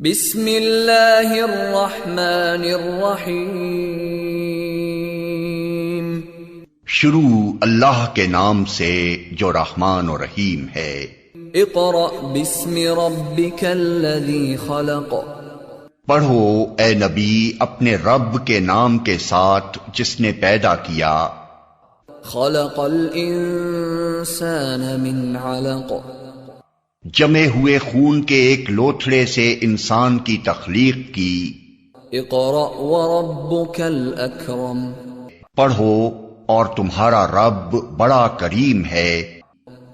बिस्मिल्लाहिर्रहमानिर्रहीम। शुरू अल्लाह के नाम से जो रहमान और रहीम है। इक़रा बिस्मि रब्बिकल्लज़ी खलक़। पढ़ो ए नबी अपने रब के नाम के साथ जिसने पैदा किया। खलक़ल इंसान मिन अलक़। जमे हुए खून के एक लोथड़े से इंसान की तख्लीक की। इक़रा व रब्बुकल अकरम। पढ़ो और तुम्हारा रब बड़ा करीम है।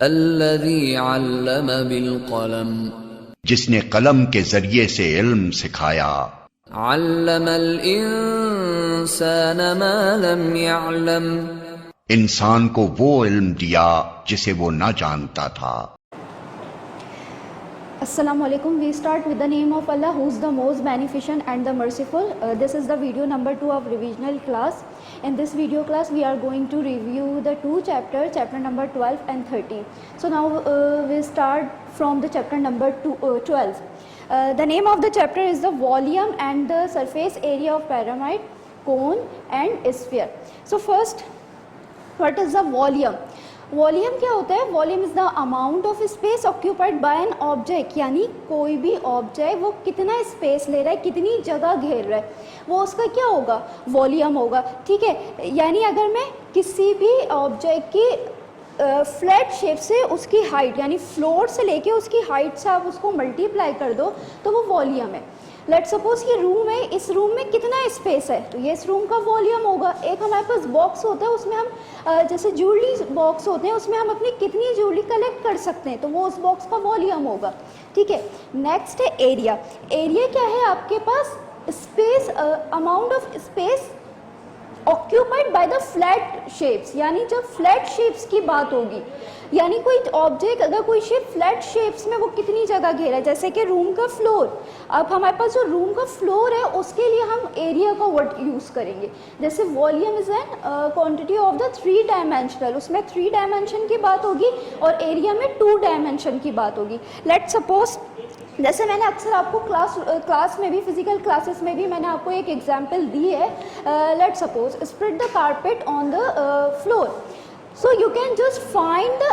अल्लज़ी अल्लम बिल क़लम। जिसने कलम के जरिए से इल्म सिखाया। अल्लमल इंसान मा लम यअलम। इंसान को वो इल्म दिया जिसे वो न जानता था। Assalamu alaikum. We start with the name of Allah, who is the most beneficent and the merciful. This is the video number 2 of revisional class. In this video class, we are going to review the two chapters, chapter number 12 and 13. So now we start from the chapter number 12. The name of the chapter is the volume and the surface area of pyramid, cone and sphere. So first, what is the volume? Volume क्या होता है? Volume is the amount of space occupied by an object, यानी कोई भी object वो कितना space ले रहा है, कितनी जगह घेर रहा है, वो उसका क्या होगा? वॉल्यूम होगा। ठीक है, यानी अगर मैं किसी भी ऑब्जेक्ट की फ्लैट शेप से उसकी हाइट, यानी फ्लोर से लेके उसकी हाइट से आप उसको मल्टीप्लाई कर दो तो वो वॉल्यूम है। लेट सपोज ये रूम है, इस रूम में कितना स्पेस है, तो ये इस रूम का वॉल्यूम होगा। एक हमारे पास बॉक्स होता है, उसमें हम जैसे ज्वेलरी बॉक्स होते हैं, उसमें हम अपनी कितनी ज्वेलरी कलेक्ट कर सकते हैं, तो वो उस बॉक्स का वॉल्यूम होगा। ठीक है, नेक्स्ट है एरिया। एरिया क्या है आपके पास? Space, amount of space occupied by the flat shapes, यानी जब फ्लैट शेप्स की बात होगी, यानी कोई ऑब्जेक्ट अगर कोई शेप फ्लैट शेप्स में वो कितनी जगह घेरा है, जैसे कि रूम का फ्लोर। अब हमारे पास जो रूम का फ्लोर है उसके लिए हम एरिया का वर्ड यूज़ करेंगे। जैसे volume is an quantity of the 3 dimensional, उसमें 3 डायमेंशन की बात होगी और एरिया में 2 डायमेंशन की बात होगी। लेट सपोज जैसे मैंने अक्सर आपको क्लास में भी, फिजिकल क्लासेस में भी मैंने आपको एक एग्जांपल दी है। Let suppose spread the carpet on the floor, so you can just find the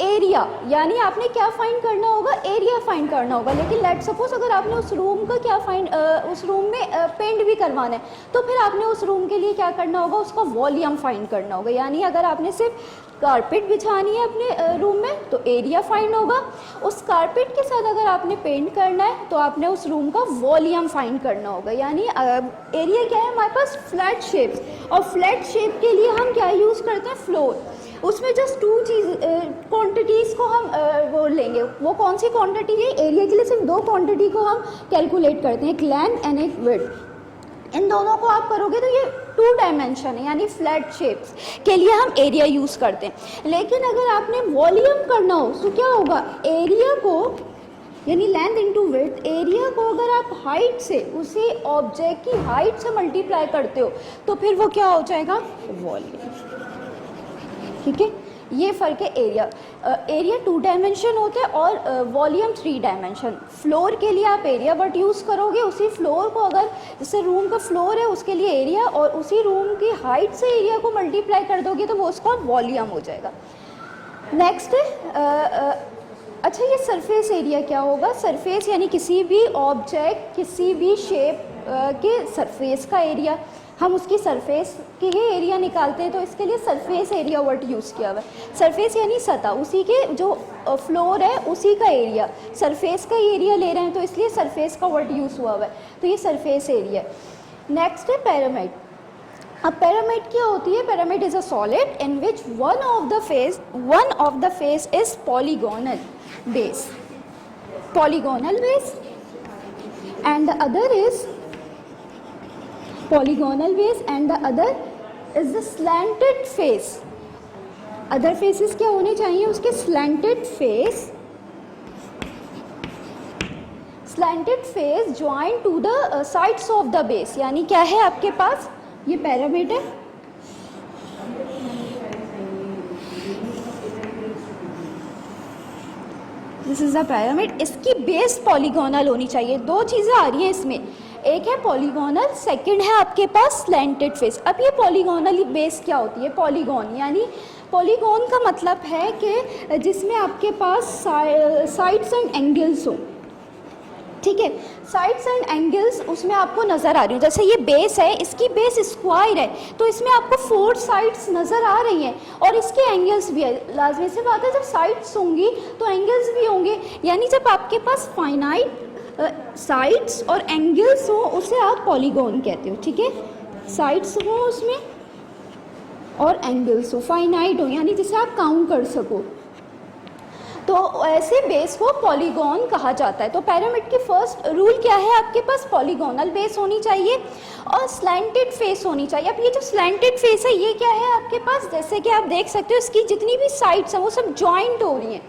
area, यानी आपने क्या फाइंड करना होगा? एरिया फाइंड करना होगा। लेकिन लेट सपोज अगर आपने उस रूम का क्या उस रूम में पेंट भी करवाना है, तो फिर आपने उस रूम के लिए क्या करना होगा? उसका वॉल्यूम फाइंड करना होगा। यानी अगर आपने सिर्फ कारपेट बिछानी है अपने रूम में तो एरिया फाइंड होगा, उस कारपेट के साथ अगर आपने पेंट करना है तो आपने उस रूम का वॉल्यूम फाइंड करना होगा। यानी एरिया क्या है हमारे पास? फ्लैट शेप्स, और फ्लैट शेप के लिए हम क्या यूज़ करते हैं? फ्लोर। उसमें जस्ट 2 चीज़ क्वांटिटीज़ को हम वो लेंगे। वो कौन सी क्वांटिटी है? एरिया के लिए सिर्फ 2 क्वांटिटी को हम कैलकुलेट करते हैं, एक लेंथ एंड एक विड्थ। इन दोनों को आप करोगे तो ये 2 डायमेंशन है, यानी फ्लैट शेप्स के लिए हम एरिया यूज़ करते हैं। लेकिन अगर आपने वॉल्यूम करना हो तो क्या होगा? एरिया को, यानी लेंथ इनटू विड्थ, एरिया को अगर आप हाइट से, उसी ऑब्जेक्ट की हाइट से मल्टीप्लाई करते हो तो फिर वो क्या हो जाएगा? वॉल्यूम। ठीक है, ये फ़र्क है एरिया। एरिया 2 डायमेंशन होता है और वॉल्यूम 3 डायमेंशन। फ्लोर के लिए आप एरिया वर्ड यूज़ करोगे, उसी फ्लोर को अगर जैसे रूम का फ्लोर है उसके लिए एरिया, और उसी रूम की हाइट से एरिया को मल्टीप्लाई कर दोगे तो वो उसका वॉल्यूम हो जाएगा। नेक्स्ट है अच्छा, ये सरफेस एरिया क्या होगा? सरफेस यानी किसी भी ऑब्जेक्ट, किसी भी शेप के सरफेस का एरिया। हम उसकी सरफेस के ही एरिया निकालते हैं तो इसके लिए सरफेस एरिया वर्ड यूज़ किया हुआ है। सरफेस यानी सतह, उसी के जो फ्लोर है उसी का एरिया, सरफेस का एरिया ले रहे हैं तो इसलिए सरफेस का वर्ड यूज़ हुआ हुआ है, तो ये सरफेस एरिया। नेक्स्ट है पिरामिड। अब पिरामिड क्या होती है? Pyramid is a solid in which one of the face is polygonal base, and the other is polygonal base and the other is the slanted face. Other faces क्या होने चाहिए उसके? slanted face joined to the sides of the base। यानी क्या है आपके पास? ये pyramid है, दिस इज़ द पिरामिड। इसकी बेस पॉलीगोनल होनी चाहिए। दो चीज़ें आ रही हैं इसमें, एक है पॉलीगोनल, सेकंड है आपके पास स्लैंटेड फेस। अब ये पॉलीगोनल बेस क्या होती है? पॉलीगॉन यानी पॉलीगॉन का मतलब है कि जिसमें आपके पास साइड्स एंड एंगल्स हो, ठीक है, साइड्स एंड एंगल्स उसमें आपको नज़र आ रही है। जैसे ये बेस है, इसकी बेस स्क्वायर है तो इसमें आपको 4 साइड्स नज़र आ रही हैं और इसके एंगल्स भी है। लाजमी सी बात है, जब साइड्स होंगी तो एंगल्स भी होंगे, यानी जब आपके पास फाइनाइट साइड्स और एंगल्स हो उसे आप पॉलीगॉन कहते हो, ठीक है। साइड्स हो उसमें और एंगल्स हो, फाइनाइट हो यानी जिसे आप काउंट कर सको, तो ऐसे बेस को पॉलीगॉन कहा जाता है। तो पिरामिड की फर्स्ट रूल क्या है? आपके पास पॉलीगोनल बेस होनी चाहिए और स्लैंटेड फेस होनी चाहिए। अब ये जो स्लैंटेड फेस है ये क्या है आपके पास? जैसे कि आप देख सकते हो इसकी जितनी भी साइड्स हैं वो सब जॉइंट हो रही हैं,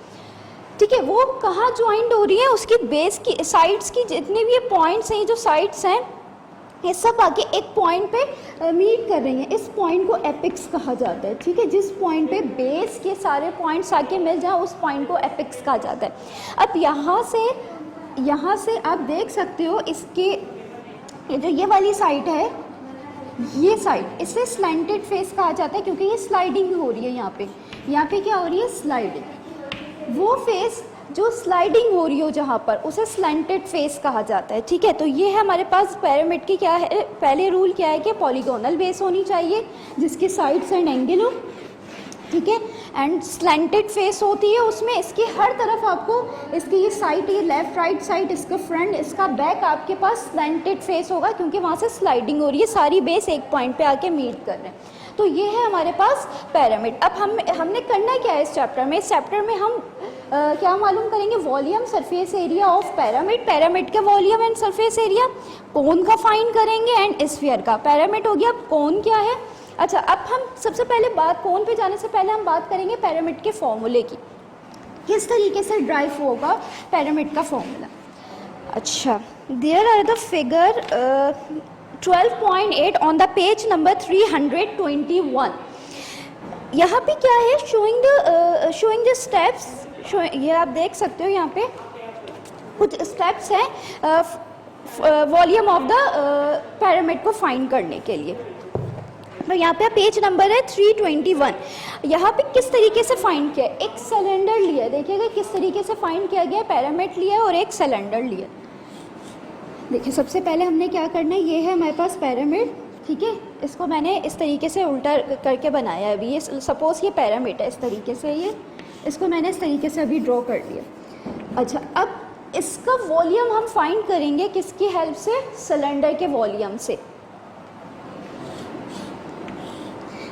ठीक है। वो कहाँ जॉइंट हो रही है? उसकी बेस की साइड्स की जितने भी ये पॉइंट्स हैं, ये जो साइड्स हैं ये सब आके एक पॉइंट पे मीट कर रही हैं। इस पॉइंट को एपिक्स कहा जाता है, ठीक है। जिस पॉइंट पे बेस के सारे पॉइंट्स आके मिल जाए उस पॉइंट को एपिक्स कहा जाता है। अब यहाँ से आप देख सकते हो इसके जो ये वाली साइड है, ये साइड, इसे स्लैंटेड फेस कहा जाता है क्योंकि ये स्लाइडिंग हो रही है। यहाँ पे क्या हो रही है? स्लाइडिंग। वो फेस जो स्लाइडिंग हो रही हो जहाँ पर, उसे स्लैंटेड फेस कहा जाता है, ठीक है। तो ये है हमारे पास पिरामिड की क्या है, पहले रूल क्या है कि पॉलीगोनल बेस होनी चाहिए जिसके साइड्स एंड एंगल हो, ठीक है, एंड स्लैंटेड फेस होती है उसमें। इसकी हर तरफ आपको इसकी ये साइड, ये लेफ्ट राइट साइड, इसका फ्रंट, इसका बैक आपके पास स्लैंटेड फेस होगा क्योंकि वहाँ से स्लाइडिंग हो रही है, सारी बेस एक पॉइंट पे आके मीट कर रहे हैं। तो ये है हमारे पास पिरामिड। अब हमने करना क्या है इस चैप्टर में? इस चैप्टर में हम क्या मालूम करेंगे? Volume, surface area of pyramid, pyramid का वॉल्यूम एंड सरफेस एरिया, कोन का फाइंड करेंगे एंड स्फीयर का। पिरामिड हो गया, कोन क्या है? अच्छा, अब हम सबसे पहले कोन पे जाने से पहले हम बात करेंगे पिरामिड के फॉर्मूले की, किस तरीके से ड्राइव होगा पिरामिड का फॉर्मूला। अच्छा, there are the figure 12.8 on the page number 321। यहाँ पे क्या है? शोइंग द स्टेप्स, ये आप देख सकते हो यहाँ पे कुछ स्टेप्स हैं वॉल्यूम ऑफ द पिरामिड को फाइंड करने के लिए। तो यहाँ पे पेज नंबर है 321। यहाँ पे किस तरीके से फाइंड किया? एक सिलेंडर लिया, देखिएगा किस तरीके से फाइंड किया गया। पिरामिड लिया और एक सिलेंडर लिया। देखिए सबसे पहले हमने क्या करना है, ये है हमारे पास पिरामिड, ठीक है। इसको मैंने इस तरीके से उल्टा करके बनाया है अभी। ये सपोज ये पिरामिड है, इस तरीके से, ये इसको मैंने इस तरीके से अभी ड्रॉ कर लिया। अच्छा, अब इसका वॉल्यूम हम फाइंड करेंगे किसकी हेल्प से? सिलेंडर के वॉल्यूम से।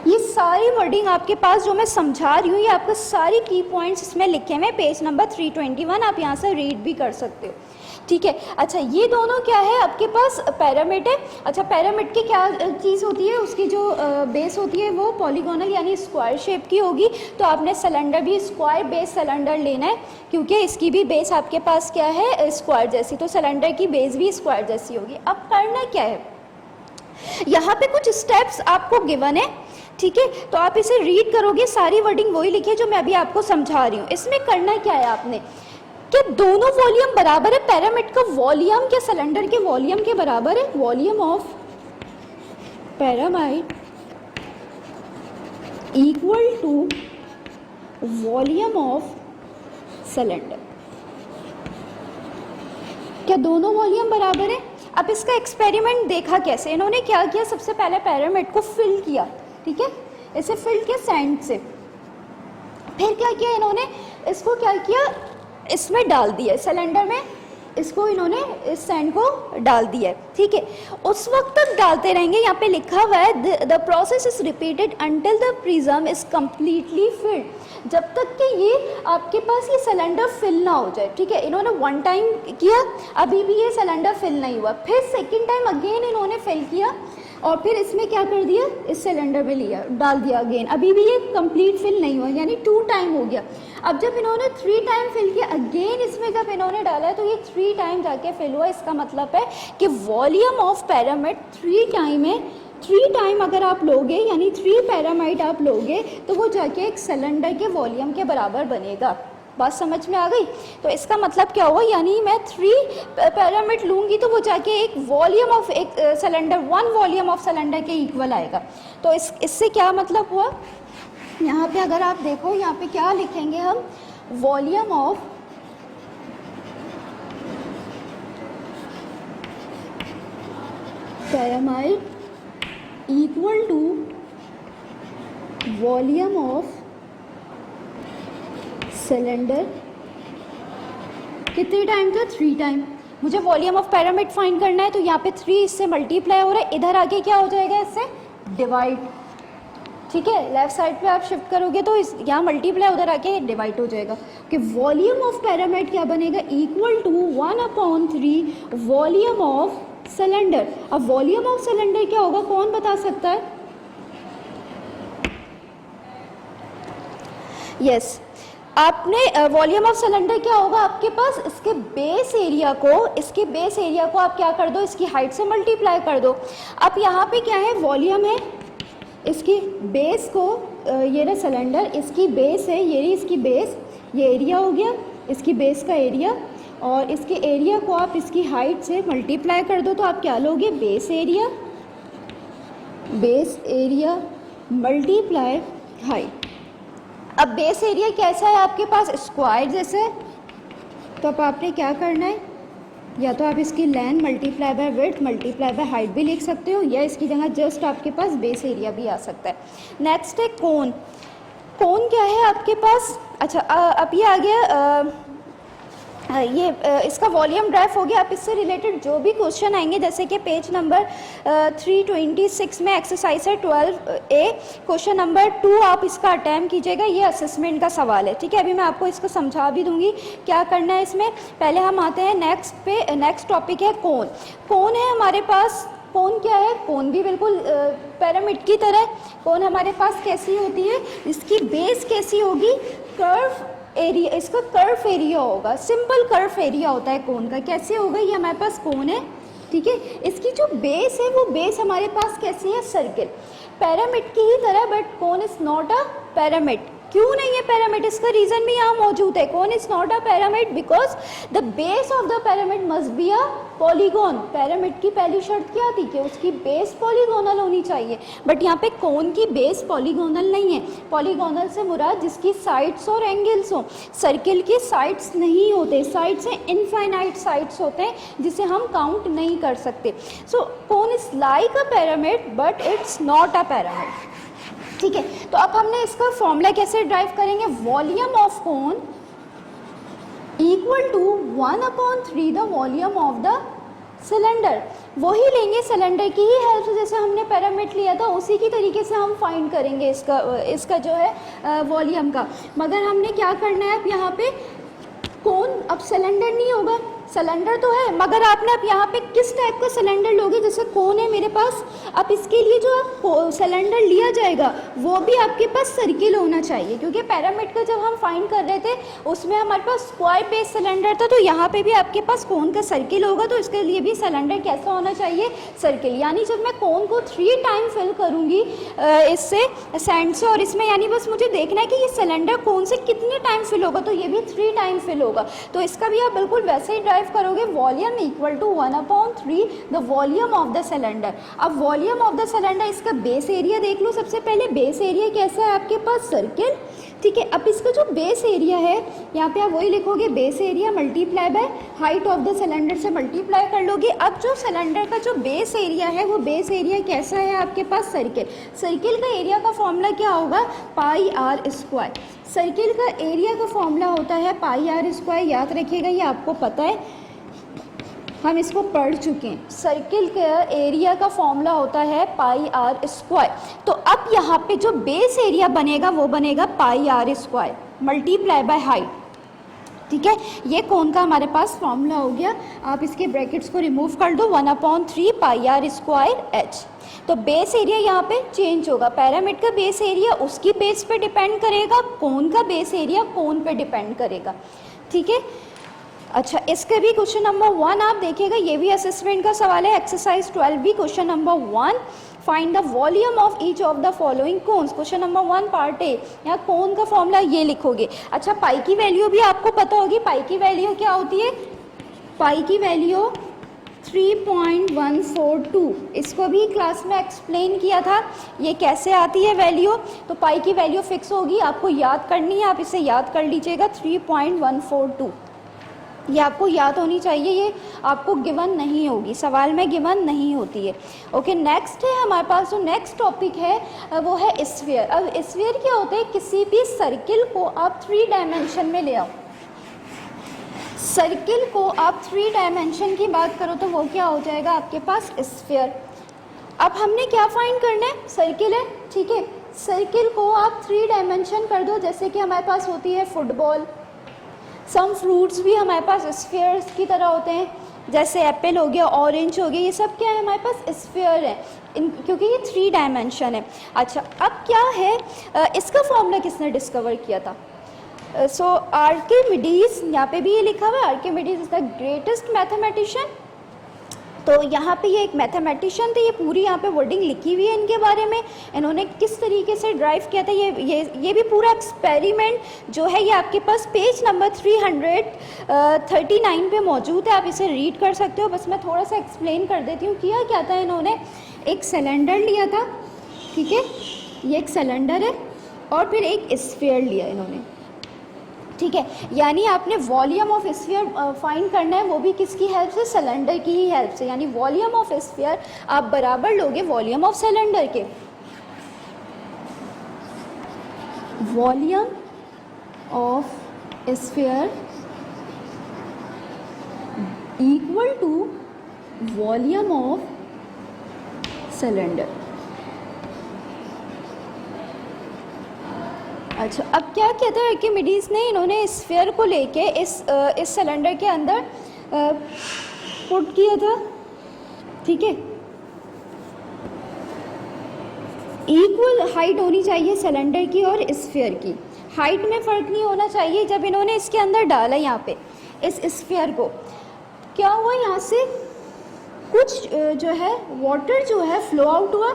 ये सारी वर्डिंग आपके पास जो मैं समझा रही हूँ, ये आपको सारी की पॉइंट्स इसमें लिखे हुए, पेज नंबर 321, आप यहाँ से रीड भी कर सकते हो, ठीक है। अच्छा, ये दोनों क्या है आपके पास? पिरामिड है। अच्छा, पिरामिड की क्या चीज़ होती है? उसकी जो बेस होती है वो पॉलीगोनल यानी स्क्वायर शेप की होगी। तो आपने सिलेंडर भी स्क्वायर बेस सिलेंडर लेना है क्योंकि इसकी भी बेस आपके पास क्या है? स्क्वायर जैसी। तो सिलेंडर की बेस भी स्क्वायर जैसी होगी। अब करना क्या है? यहाँ पे कुछ स्टेप्स आपको गिवन है, ठीक है। तो आप इसे रीड करोगे, सारी वर्डिंग वही लिखी है जो मैं अभी आपको समझा रही हूँ। इसमें करना क्या है आपने कि दोनों वॉल्यूम बराबर है। पिरामिड का वॉल्यूम क्या सिलेंडर के वॉल्यूम के बराबर है? Volume of pyramid equal to volume of cylinder. क्या दोनों वॉल्यूम बराबर है? अब इसका एक्सपेरिमेंट देखा कैसे? इन्होंने क्या किया? सबसे पहले पिरामिड को फिल किया, ठीक है, इसे फिल किया सैंड से। फिर क्या किया इन्होंने? इसको क्या किया? इसमें डाल दिया, सिलेंडर में इसको इन्होंने इस सैंड को डाल दिया है, ठीक है। उस वक्त तक डालते रहेंगे। यहाँ पे लिखा हुआ है the process is repeated until the prism is completely field, जब तक कि ये आपके पास ये सिलेंडर फिल ना हो जाए, ठीक है। इन्होंने 1 टाइम किया, अभी भी ये सिलेंडर फिल नहीं हुआ। फिर सेकेंड टाइम अगेन इन्होंने फिल किया और फिर इसमें क्या कर दिया? इस सिलेंडर में लिया, डाल दिया अगेन, अभी भी ये कंप्लीट फिल नहीं हुआ, यानी 2 टाइम हो गया। अब जब इन्होंने 3 टाइम फिल किया, अगेन इसमें जब इन्होंने डाला है तो ये 3 टाइम जाके फिल हुआ। इसका मतलब है कि वॉल्यूम ऑफ पिरामिड 3 टाइम है। 3 टाइम अगर आप लोगे यानी 3 पिरामिड आप लोगे तो वो जाके एक सिलेंडर के वॉल्यूम के बराबर बनेगा, बात समझ में आ गई? तो इसका मतलब क्या हुआ, यानी मैं 3 पैरामीटर लूँगी तो वो जाके एक वॉल्यूम ऑफ एक सिलेंडर 1 वॉल्यूम ऑफ सिलेंडर के इक्वल आएगा। तो इससे क्या मतलब हुआ, यहाँ पे अगर आप देखो यहाँ पे क्या लिखेंगे हम, volume of pyramid equal to volume of cylinder. कितने टाइम था, 3 टाइम। मुझे वॉल्यूम ऑफ पिरामिड फाइंड करना है, तो यहाँ पे 3 इससे मल्टीप्लाई हो रहा है, इधर आके क्या हो जाएगा, इससे डिवाइड। ठीक है, लेफ्ट साइड पे आप शिफ्ट करोगे तो इस यहाँ मल्टीप्लाई, उधर आके डिवाइड हो जाएगा कि वॉल्यूम ऑफ पिरामिड क्या बनेगा, equal to 1/3 volume of cylinder. अब वॉल्यूम ऑफ सिलेंडर क्या होगा, कौन बता सकता है? यस, आपने वॉल्यूम ऑफ सिलेंडर क्या होगा आपके पास, इसके बेस एरिया को आप क्या कर दो, इसकी हाइट से मल्टीप्लाई कर दो। अब यहाँ पे क्या है, वॉल्यूम है, इसकी बेस को ये रहा सिलेंडर, इसकी बेस है, ये रही इसकी बेस, ये एरिया हो गया इसकी बेस का एरिया, और इसके एरिया को आप इसकी हाइट से मल्टीप्लाई कर दो तो आप क्या लोगे, बेस एरिया मल्टीप्लाई हाइट। अब बेस एरिया कैसा है आपके पास, स्क्वायर जैसे, तो अब आपने क्या करना है, या तो आप इसकी length multiply by width multiply by height भी लिख सकते हो, या इसकी जगह जस्ट आपके पास बेस एरिया भी आ सकता है। नेक्स्ट है कोन। कोन क्या है आपके पास, अच्छा अब ये आ गया, इसका वॉल्यूम ड्राइव हो गया। अब इससे रिलेटेड जो भी क्वेश्चन आएंगे, जैसे कि पेज नंबर 326 में एक्सरसाइज है 12A, क्वेश्चन नंबर 2 आप इसका अटैम्प्ट कीजिएगा, ये असेसमेंट का सवाल है। ठीक है, अभी मैं आपको इसको समझा भी दूंगी क्या करना है इसमें। पहले हम आते हैं नेक्स्ट टॉपिक है कोन। कोन है हमारे पास, कोन क्या है, कोन भी बिल्कुल पिरामिड की तरह। कोन हमारे पास कैसी होती है, इसकी बेस कैसी होगी, कर्व एरिया, इसका कर्व एरिया होगा, सिंपल कर्व एरिया होता है कोन का। कैसे होगा, ये हमारे पास कोन है, ठीक है, इसकी जो बेस है वो बेस हमारे पास कैसी है, सर्किल, पिरामिड की ही तरह, but cone is not a pyramid. क्यों नहीं है पिरामिड, इसका रीजन भी यहाँ मौजूद है। Cone is not a pyramid because the base of the pyramid must be a polygon. Pyramid की पहली शर्त क्या थी कि उसकी बेस पॉलीगोनल होनी चाहिए, बट यहाँ पे कोन की बेस पॉलीगोनल नहीं है। पॉलीगोनल से मुराद जिसकी साइड्स और एंगल्स हो, सर्किल की साइड्स नहीं होते, साइड्स से इनफाइनाइट साइड्स होते हैं जिसे हम काउंट नहीं कर सकते। So cone is like a pyramid but it's not a pyramid. ठीक है, तो अब हमने इसका फॉर्मूला कैसे ड्राइव करेंगे, volume of cone equal to 1/3 the volume of the cylinder. वही लेंगे सिलेंडर की ही हेल्प से जैसे हमने पिरामिड लिया था, उसी की तरीके से हम फाइंड करेंगे इसका जो है वॉल्यूम का। मगर हमने क्या करना है, अब यहाँ पे कोन, अब सिलेंडर नहीं होगा, सिलेंडर तो है मगर आपने अब यहाँ पे किस टाइप का सिलेंडर लोगे, जैसे कोन है मेरे पास, अब इसके लिए जो आप सिलेंडर लिया जाएगा वो भी आपके पास सर्किल होना चाहिए, क्योंकि पिरामिड का जब हम फाइंड कर रहे थे उसमें हमारे पास स्क्वायर बेस सिलेंडर था, तो यहाँ पे भी आपके पास कोन का सर्किल होगा, तो इसके लिए भी सिलेंडर कैसा होना चाहिए, सर्किल। यानी जब मैं कोन को 3 टाइम फिल करूँगी इससे सैंड से और इसमें, यानी बस मुझे देखना है कि ये सिलेंडर कोन से कितने टाइम फिल होगा, तो ये भी 3 टाइम फिल होगा। तो इसका भी आप बिल्कुल वैसे ही ड्राइव करोगे, volume equal to 1/3 the volume of the cylinder. अब वॉल्यूम ऑफ द सिलेंडर, इसका बेस एरिया देख लो। सबसे पहले बेस एरिया कैसा है आपके पास, सर्किल। ठीक है, अब इसका जो बेस एरिया है यहाँ पे आप वही लिखोगे, base area multiply by height of the cylinder से मल्टीप्लाई कर लोगे। अब जो सिलेंडर का जो बेस एरिया है वो बेस एरिया कैसा है आपके पास, सर्किल। सर्किल का एरिया का फॉर्मूला क्या होगा, पाई आर स्क्वायर। सर्किल का एरिया का फॉर्मूला होता है पाई आर स्क्वायर, याद रखिएगा, ये आपको पता है, हम इसको पढ़ चुके हैं। सर्किल का एरिया का फॉर्मूला होता है पाई आर स्क्वायर। तो अब यहाँ पे जो बेस एरिया बनेगा वो बनेगा pi r square multiply by height. ठीक है, ये कोन का हमारे पास फॉर्मूला हो गया। आप इसके ब्रैकेट्स को रिमूव कर दो, 1/3 पाई आर स्क्वायर एच। तो बेस एरिया यहाँ पे चेंज होगा, पिरामिड का बेस एरिया उसकी बेस पे डिपेंड करेगा, कोन का बेस एरिया कोन पे डिपेंड करेगा। ठीक है, अच्छा, इसके भी क्वेश्चन नंबर 1 आप देखिएगा, ये भी असेसमेंट का सवाल है, एक्सरसाइज 12 भी question number 1। Find the volume of each of the following cones. Question number 1 part A. यहाँ कोन का फॉर्मूला ये लिखोगे। अच्छा, पाई की वैल्यू भी आपको पता होगी। पाई की वैल्यू क्या होती है? पाई की वैल्यू 3.142। इसको भी क्लास में एक्सप्लेन किया था ये कैसे आती है वैल्यू। तो पाई की वैल्यू फिक्स होगी, आपको याद करनी है, आप इसे याद कर लीजिएगा 3.142। ये आपको याद होनी चाहिए, ये आपको गिवन नहीं होगी, सवाल में गिवन नहीं होती है। ओके, नेक्स्ट है हमारे पास जो नेक्स्ट टॉपिक है वो है स्फीयर। अब स्फीयर क्या होता है? किसी भी सर्किल को आप 3 डायमेंशन में ले आओ। सर्किल को आप 3 डायमेंशन की बात करो तो वो क्या हो जाएगा आपके पास? स्फीयर। अब हमने क्या फाइंड करना है? सर्किल है, ठीक है। सर्किल को आप 3 डायमेंशन कर दो, जैसे कि हमारे पास होती है फुटबॉल। सम फ्रूट्स भी हमारे पास स्फीयर्स की तरह होते हैं, जैसे एप्पल हो गया, ऑरेंज हो गया, ये सब क्या है हमारे पास? स्फीयर है, क्योंकि ये 3 डायमेंशन है। अच्छा, अब क्या है, इसका फॉर्मूला किसने डिस्कवर किया था? सो आर्किमिडीज, यहाँ पे भी ये लिखा हुआ है, Archimedes is the greatest mathematician. तो यहाँ पे ये एक मैथमेटिशियन थे, ये पूरी यहाँ पे वर्डिंग लिखी हुई है इनके बारे में, इन्होंने किस तरीके से ड्राइव किया था। ये भी पूरा एक्सपेरिमेंट जो है ये आपके पास पेज नंबर 339 पे मौजूद है, आप इसे रीड कर सकते हो। बस मैं थोड़ा सा एक्सप्लेन कर देती हूँ। किया क्या था इन्होंने? एक सिलेंडर लिया था, ठीक है, ये एक सिलेंडर है, और फिर एक स्फीयर लिया इन्होंने, ठीक है। यानी आपने वॉल्यूम ऑफ स्फीयर फाइंड करना है, वो भी किसकी हेल्प से? सिलेंडर की ही हेल्प से। यानी वॉल्यूम ऑफ स्फीयर आप बराबर लोगे वॉल्यूम ऑफ सिलेंडर के। Volume of sphere equal to volume of cylinder. अच्छा, अब क्या कहता है आर्किमिडीज ने? इन्होंने स्फीयर को लेके इस सिलेंडर के अंदर पुट किया था, ठीक है। इक्वल हाइट होनी चाहिए सिलेंडर की और स्फीयर की, हाइट में फ़र्क नहीं होना चाहिए। जब इन्होंने इसके अंदर डाला यहाँ पे इस स्फीयर को, क्या हुआ? यहाँ से कुछ जो है वाटर जो है फ्लो आउट हुआ,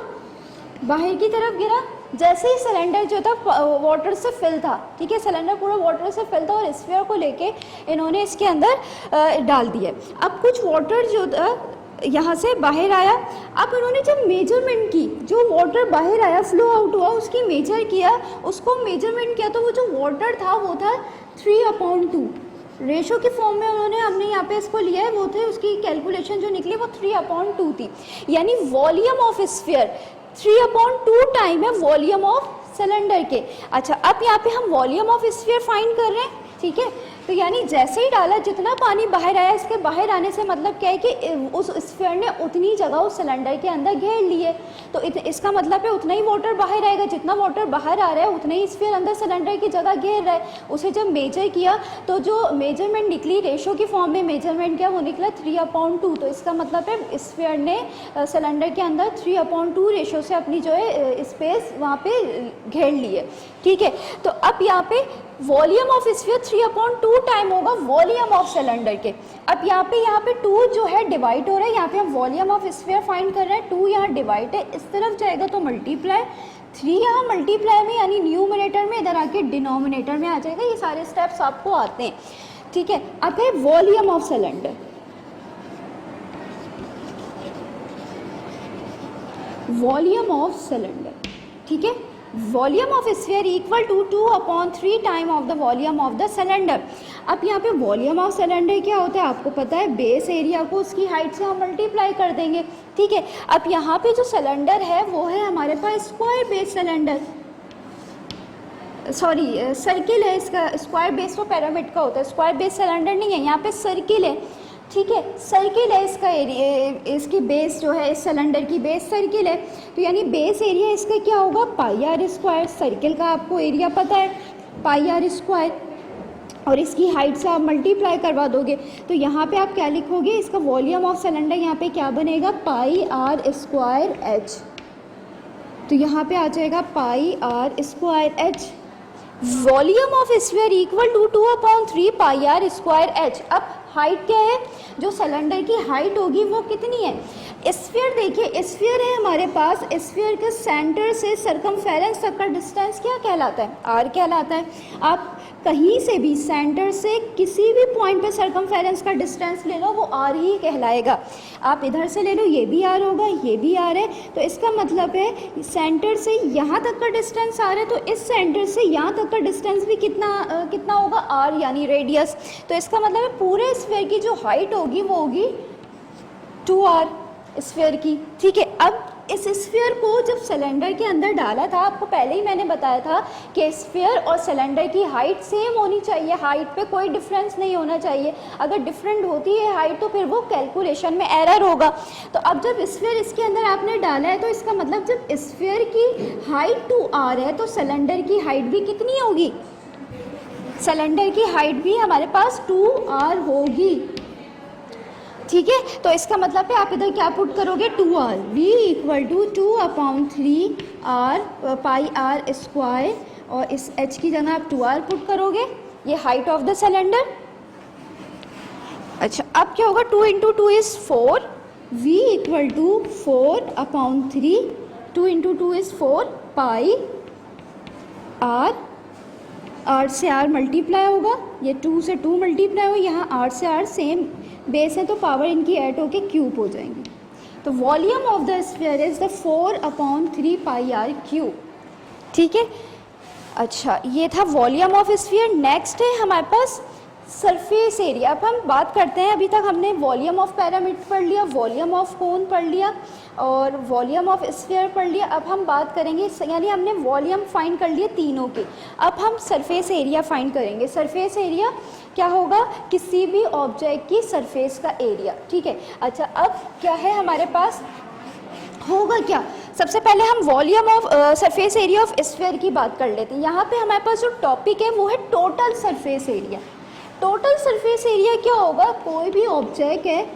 बाहर की तरफ गिरा। जैसे ही सिलेंडर जो था वाटर से फिल था, ठीक है, सिलेंडर पूरा वाटर से फिल था, और स्फीयर को लेके इन्होंने इसके अंदर डाल दिया। अब कुछ वाटर जो था यहाँ से बाहर आया। अब इन्होंने जब मेजरमेंट की, जो वाटर बाहर आया फ्लो आउट हुआ, उसकी मेजर किया, उसको मेजरमेंट किया, तो वो जो वाटर था वो था 3/2 रेशो के फॉर्म में उन्होंने, हमने यहाँ पे इसको लिया है, वो थे उसकी कैलकुलेशन जो निकली वो 3/2 थी। यानी वॉल्यूम ऑफ स्फीयर 3/2 टाइम है वॉल्यूम ऑफ सिलेंडर के। अच्छा, अब यहाँ पे हम वॉल्यूम ऑफ स्फीयर फाइंड कर रहे हैं, ठीक है। तो यानी जैसे ही डाला, जितना पानी बाहर आया, इसके बाहर आने से मतलब क्या है कि उस स्फीयर ने उतनी जगह उस सिलेंडर के अंदर घेर ली है। तो इसका मतलब है उतना ही वाटर बाहर आएगा, जितना वाटर बाहर आ रहा है उतना ही स्फीयर अंदर सिलेंडर की जगह घेर रहा है। उसे जब मेजर किया तो जो मेजरमेंट निकली, रेशो की फॉर्म में मेजरमेंट किया, वो निकला 3/2। तो इसका मतलब है स्फीयर ने सिलेंडर के अंदर 3/2 रेशो से अपनी जो है स्पेस वहाँ पे घेर ली है, ठीक है। तो अब यहाँ पे वॉल्यूम ऑफ स्फीयर 3/2 टाइम होगा वॉल्यूम ऑफ सिलेंडर के। अब यहाँ पे 2 जो है डिवाइड हो रहा है, यहाँ पे हम वॉल्यूम ऑफ स्फीयर फाइंड कर रहे हैं, 2 यहाँ डिवाइड है, इस तरफ जाएगा तो मल्टीप्लाई, 3 यहाँ मल्टीप्लाई में यानी न्यूमरेटर में, इधर आके डिनोमिनेटर में आ जाएगा। ये सारे स्टेप्स आपको आते हैं, ठीक है। अब है volume of cylinder. Volume of cylinder, ठीक है। Volume of sphere equal to 2/3 time of the volume of the cylinder. अब यहाँ पे वॉल्यूम ऑफ सिलेंडर क्या होता है आपको पता है, बेस एरिया को उसकी हाइट से हम मल्टीप्लाई कर देंगे, ठीक है। अब यहाँ पे जो सिलेंडर है वो है हमारे पास square base cylinder, sorry circle है, इसका स्क्वायर बेस तो पिरामिड का होता है, स्क्वायर बेस सिलेंडर नहीं है, यहाँ पे सर्किल है, ठीक है। सर्किल है इसका एरिया, इसकी बेस जो है इस सिलेंडर की बेस सर्किल है। तो यानी बेस एरिया इसका क्या होगा, πr²। सर्किल का आपको एरिया पता है πr², और इसकी हाइट से आप मल्टीप्लाई करवा दोगे। तो यहाँ पे आप क्या लिखोगे, इसका वॉल्यूम ऑफ सिलेंडर यहाँ पे क्या बनेगा, πr²h। तो यहाँ पे आ जाएगा πr²h। Volume of sphere equal to 2/3 πr²h। अब हाइट क्या है, जो सिलेंडर की हाइट होगी वो कितनी है, स्फीयर देखिए, स्फीयर है हमारे पास, स्फीयर के सेंटर से सरकमफेरेंस तक का डिस्टेंस क्या कहलाता है? आर कहलाता है। आप कहीं से भी सेंटर से किसी भी पॉइंट पे सरकमफेरेंस का डिस्टेंस ले लो, वो आर ही कहलाएगा। आप इधर से ले लो, ये भी आर होगा, ये भी आर है, तो इसका मतलब है सेंटर से यहाँ तक का डिस्टेंस आर है, तो इस सेंटर से यहाँ तक का डिस्टेंस भी कितना होगा? आर, यानी रेडियस। तो इसका मतलब है पूरे स्फीयर की जो हाइट होगी वो होगी 2r स्फीयर की, ठीक है। अब इस स्फीयर को जब सिलेंडर के अंदर डाला था, आपको पहले ही मैंने बताया था कि स्फीयर और सिलेंडर की हाइट सेम होनी चाहिए, हाइट पे कोई डिफरेंस नहीं होना चाहिए। अगर डिफरेंट होती है हाइट तो फिर वो कैलकुलेशन में एरर होगा। तो अब जब स्फीयर इसके अंदर आपने डाला है, तो इसका मतलब जब स्फीयर की हाइट 2r है तो सिलेंडर की हाइट भी कितनी होगी? सिलेंडर की हाइट भी हमारे पास 2r होगी, ठीक है। तो इसका मतलब है आप इधर क्या पुट करोगे? 2r, v equal to 2/3r pi r square, और इस h की जगह आप 2r पुट करोगे। ये हाइट ऑफ द सिलेंडर। अच्छा, अब क्या होगा? 2 into 2 is 4, v equal to 4/3, 2 into 2 is 4 pi r से r मल्टीप्लाई होगा, ये 2 से 2 मल्टीप्लाई होगा, यहाँ r से r सेम बेस है तो पावर इनकी ऐड होके क्यूब हो जाएंगी। तो volume of the sphere is the 4/3 pi r cube, ठीक है। अच्छा, ये था वॉल्यूम ऑफ स्फीयर। नेक्स्ट है हमारे पास सरफेस एरिया। अब हम बात करते हैं, अभी तक हमने वॉल्यूम ऑफ पिरामिड पढ़ लिया, वॉल्यूम ऑफ कोन पढ़ लिया और वॉल्यूम ऑफ स्फीयर पढ़ लिया। अब हम बात करेंगे, यानी हमने वॉल्यूम फाइंड कर लिए तीनों के, अब हम सरफेस एरिया फाइंड करेंगे। सरफेस एरिया क्या होगा? किसी भी ऑब्जेक्ट की सरफेस का एरिया, ठीक है। अच्छा, अब क्या है हमारे पास, होगा क्या? सबसे पहले हम volume of surface area of sphere की बात कर लेते हैं। यहाँ पे हमारे पास जो टॉपिक है वो है total surface area. Total surface area क्या होगा? कोई भी ऑब्जेक्ट है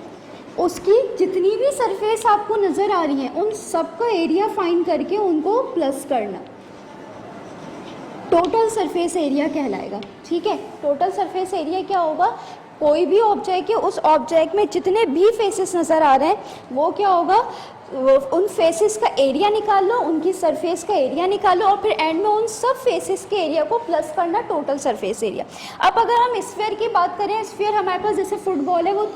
उसकी जितनी भी सरफेस आपको नज़र आ रही है उन सब का एरिया फाइंड करके उनको प्लस करना, टोटल सरफेस एरिया कहलाएगा, ठीक है। टोटल सरफेस एरिया क्या होगा? कोई भी ऑब्जेक्ट है, उस ऑब्जेक्ट में जितने भी फेसेस नज़र आ रहे हैं वो क्या होगा? उन फेसेस का एरिया निकाल लो, उनकी सरफेस का एरिया निकाल लो और फिर एंड में उन सब फेसेस के एरिया को प्लस करना, टोटल सरफेस एरिया। अब अगर हम स्फीयर की बात करें, स्फीयर हमारे पास जैसे फुटबॉल है, वो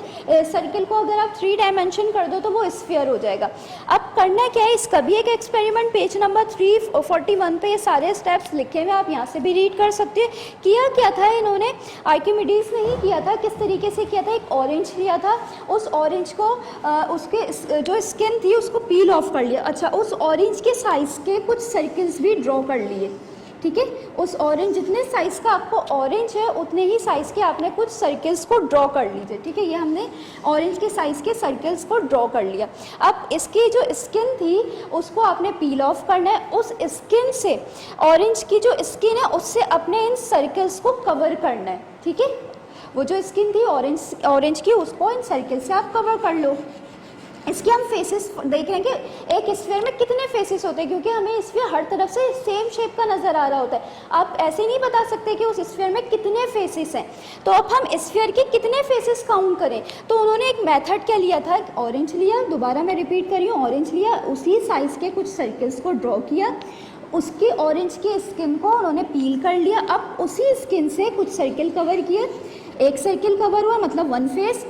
सर्किल को अगर आप 3 डायमेंशन कर दो तो वो स्फीयर हो जाएगा। अब करना क्या है? इसका भी एक एक्सपेरिमेंट पेज नंबर 341 पे ये सारे स्टेप्स लिखे हुए, आप यहाँ से भी रीड कर सकते हैं। किया क्या था इन्होंने? आर्किमिडीज ने ही किया था। किस तरीके से किया था? एक ऑरेंज लिया था, उस ऑरेंज को उसके जो स्किन थी उसको पील ऑफ कर लिया। अच्छा, उस ऑरेंज के साइज़ के कुछ सर्कल्स भी ड्रॉ कर लिए, ठीक है। उस ऑरेंज, जितने साइज़ का आपको ऑरेंज है उतने ही साइज़ के आपने कुछ सर्कल्स को ड्रॉ कर लीजिए, ठीक है। ये हमने ऑरेंज के साइज़ के सर्कल्स को ड्रॉ कर लिया। अब इसकी जो स्किन थी उसको आपने पील ऑफ करना है। उस स्किन से, ऑरेंज की जो स्किन है उससे अपने इन सर्कल्स को कवर करना है, ठीक है। वो जो स्किन थी ऑरेंज की, उसको इन सर्कल से आप कवर कर लो। इसके हम फेसेस देख रहे हैं कि एक स्फीयर में कितने फेसेस होते हैं, क्योंकि हमें स्फीयर हर तरफ से सेम शेप का नज़र आ रहा होता है। आप ऐसे नहीं बता सकते कि उस स्फीयर में कितने फेसेस हैं। तो अब हम स्फीयर के कितने फेसेस काउंट करें? तो उन्होंने एक मेथड क्या लिया था? ऑरेंज लिया, दोबारा मैं रिपीट कर रही हूँ, ऑरेंज लिया, उसी साइज़ के कुछ सर्कल्स को ड्रॉ किया, उसकी ऑरेंज की स्किन को उन्होंने पील कर लिया। अब उसी स्किन से कुछ सर्कल कवर किए, एक सर्कल कवर हुआ मतलब 1 फेस,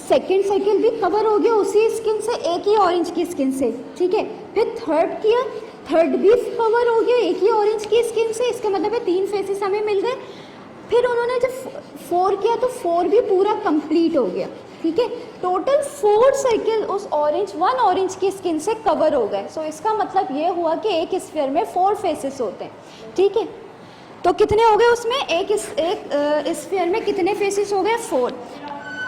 सेकेंड सर्कल भी कवर हो गया उसी स्किन से, एक ही ऑरेंज की स्किन से, ठीक है। फिर थर्ड किया, थर्ड भी कवर हो गया एक ही ऑरेंज की स्किन से, इसका मतलब है 3 फेसेस हमें मिल गए। फिर उन्होंने जब 4 किया तो 4 भी पूरा कंप्लीट हो गया, ठीक है। टोटल 4 सर्कल उस1 ऑरेंज की स्किन से कवर हो गए। सो इसका मतलब ये हुआ कि एक स्फीयर में 4 फेसेस होते हैं, ठीक है। तो कितने हो गए उसमें? एक स्फीयर में कितने फेसेस हो गए? 4।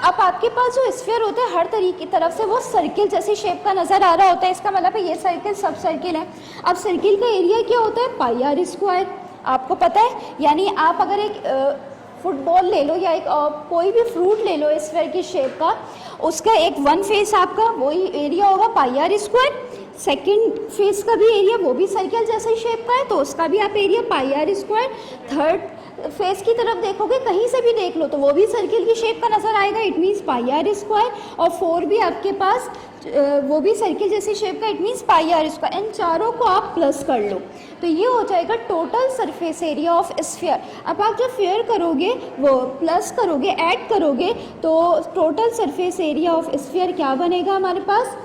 अब आपके पास जो स्फीयर होता है हर तरीके तरफ से वो सर्किल जैसी शेप का नज़र आ रहा होता है। इसका मतलब है ये सर्किल सब सर्किल है। अब सर्किल का एरिया क्या होता है? पाई आर स्क्वायर, आपको पता है। यानी आप अगर एक फुटबॉल ले लो या एक कोई भी फ्रूट ले लो स्फीयर की शेप का, उसका एक 1 फेस आपका वही एरिया होगा पाई आर स्क्वायर, सेकेंड फेस का भी एरिया वो भी सर्किल जैसे शेप का है तो उसका भी आप area pi r square, third face की तरफ देखोगे, कहीं से भी देख लो तो वो भी सर्किल की शेप का नज़र आएगा, it means pi r square. और 4 भी आपके पास वो भी सर्किल जैसी शेप का, it means pi r square. इन चारों को आप प्लस कर लो तो ये हो जाएगा total surface area of sphere. अब आप जब फेयर करोगे, वो प्लस करोगे, ऐड करोगे, तो total surface area of sphere क्या बनेगा हमारे पास?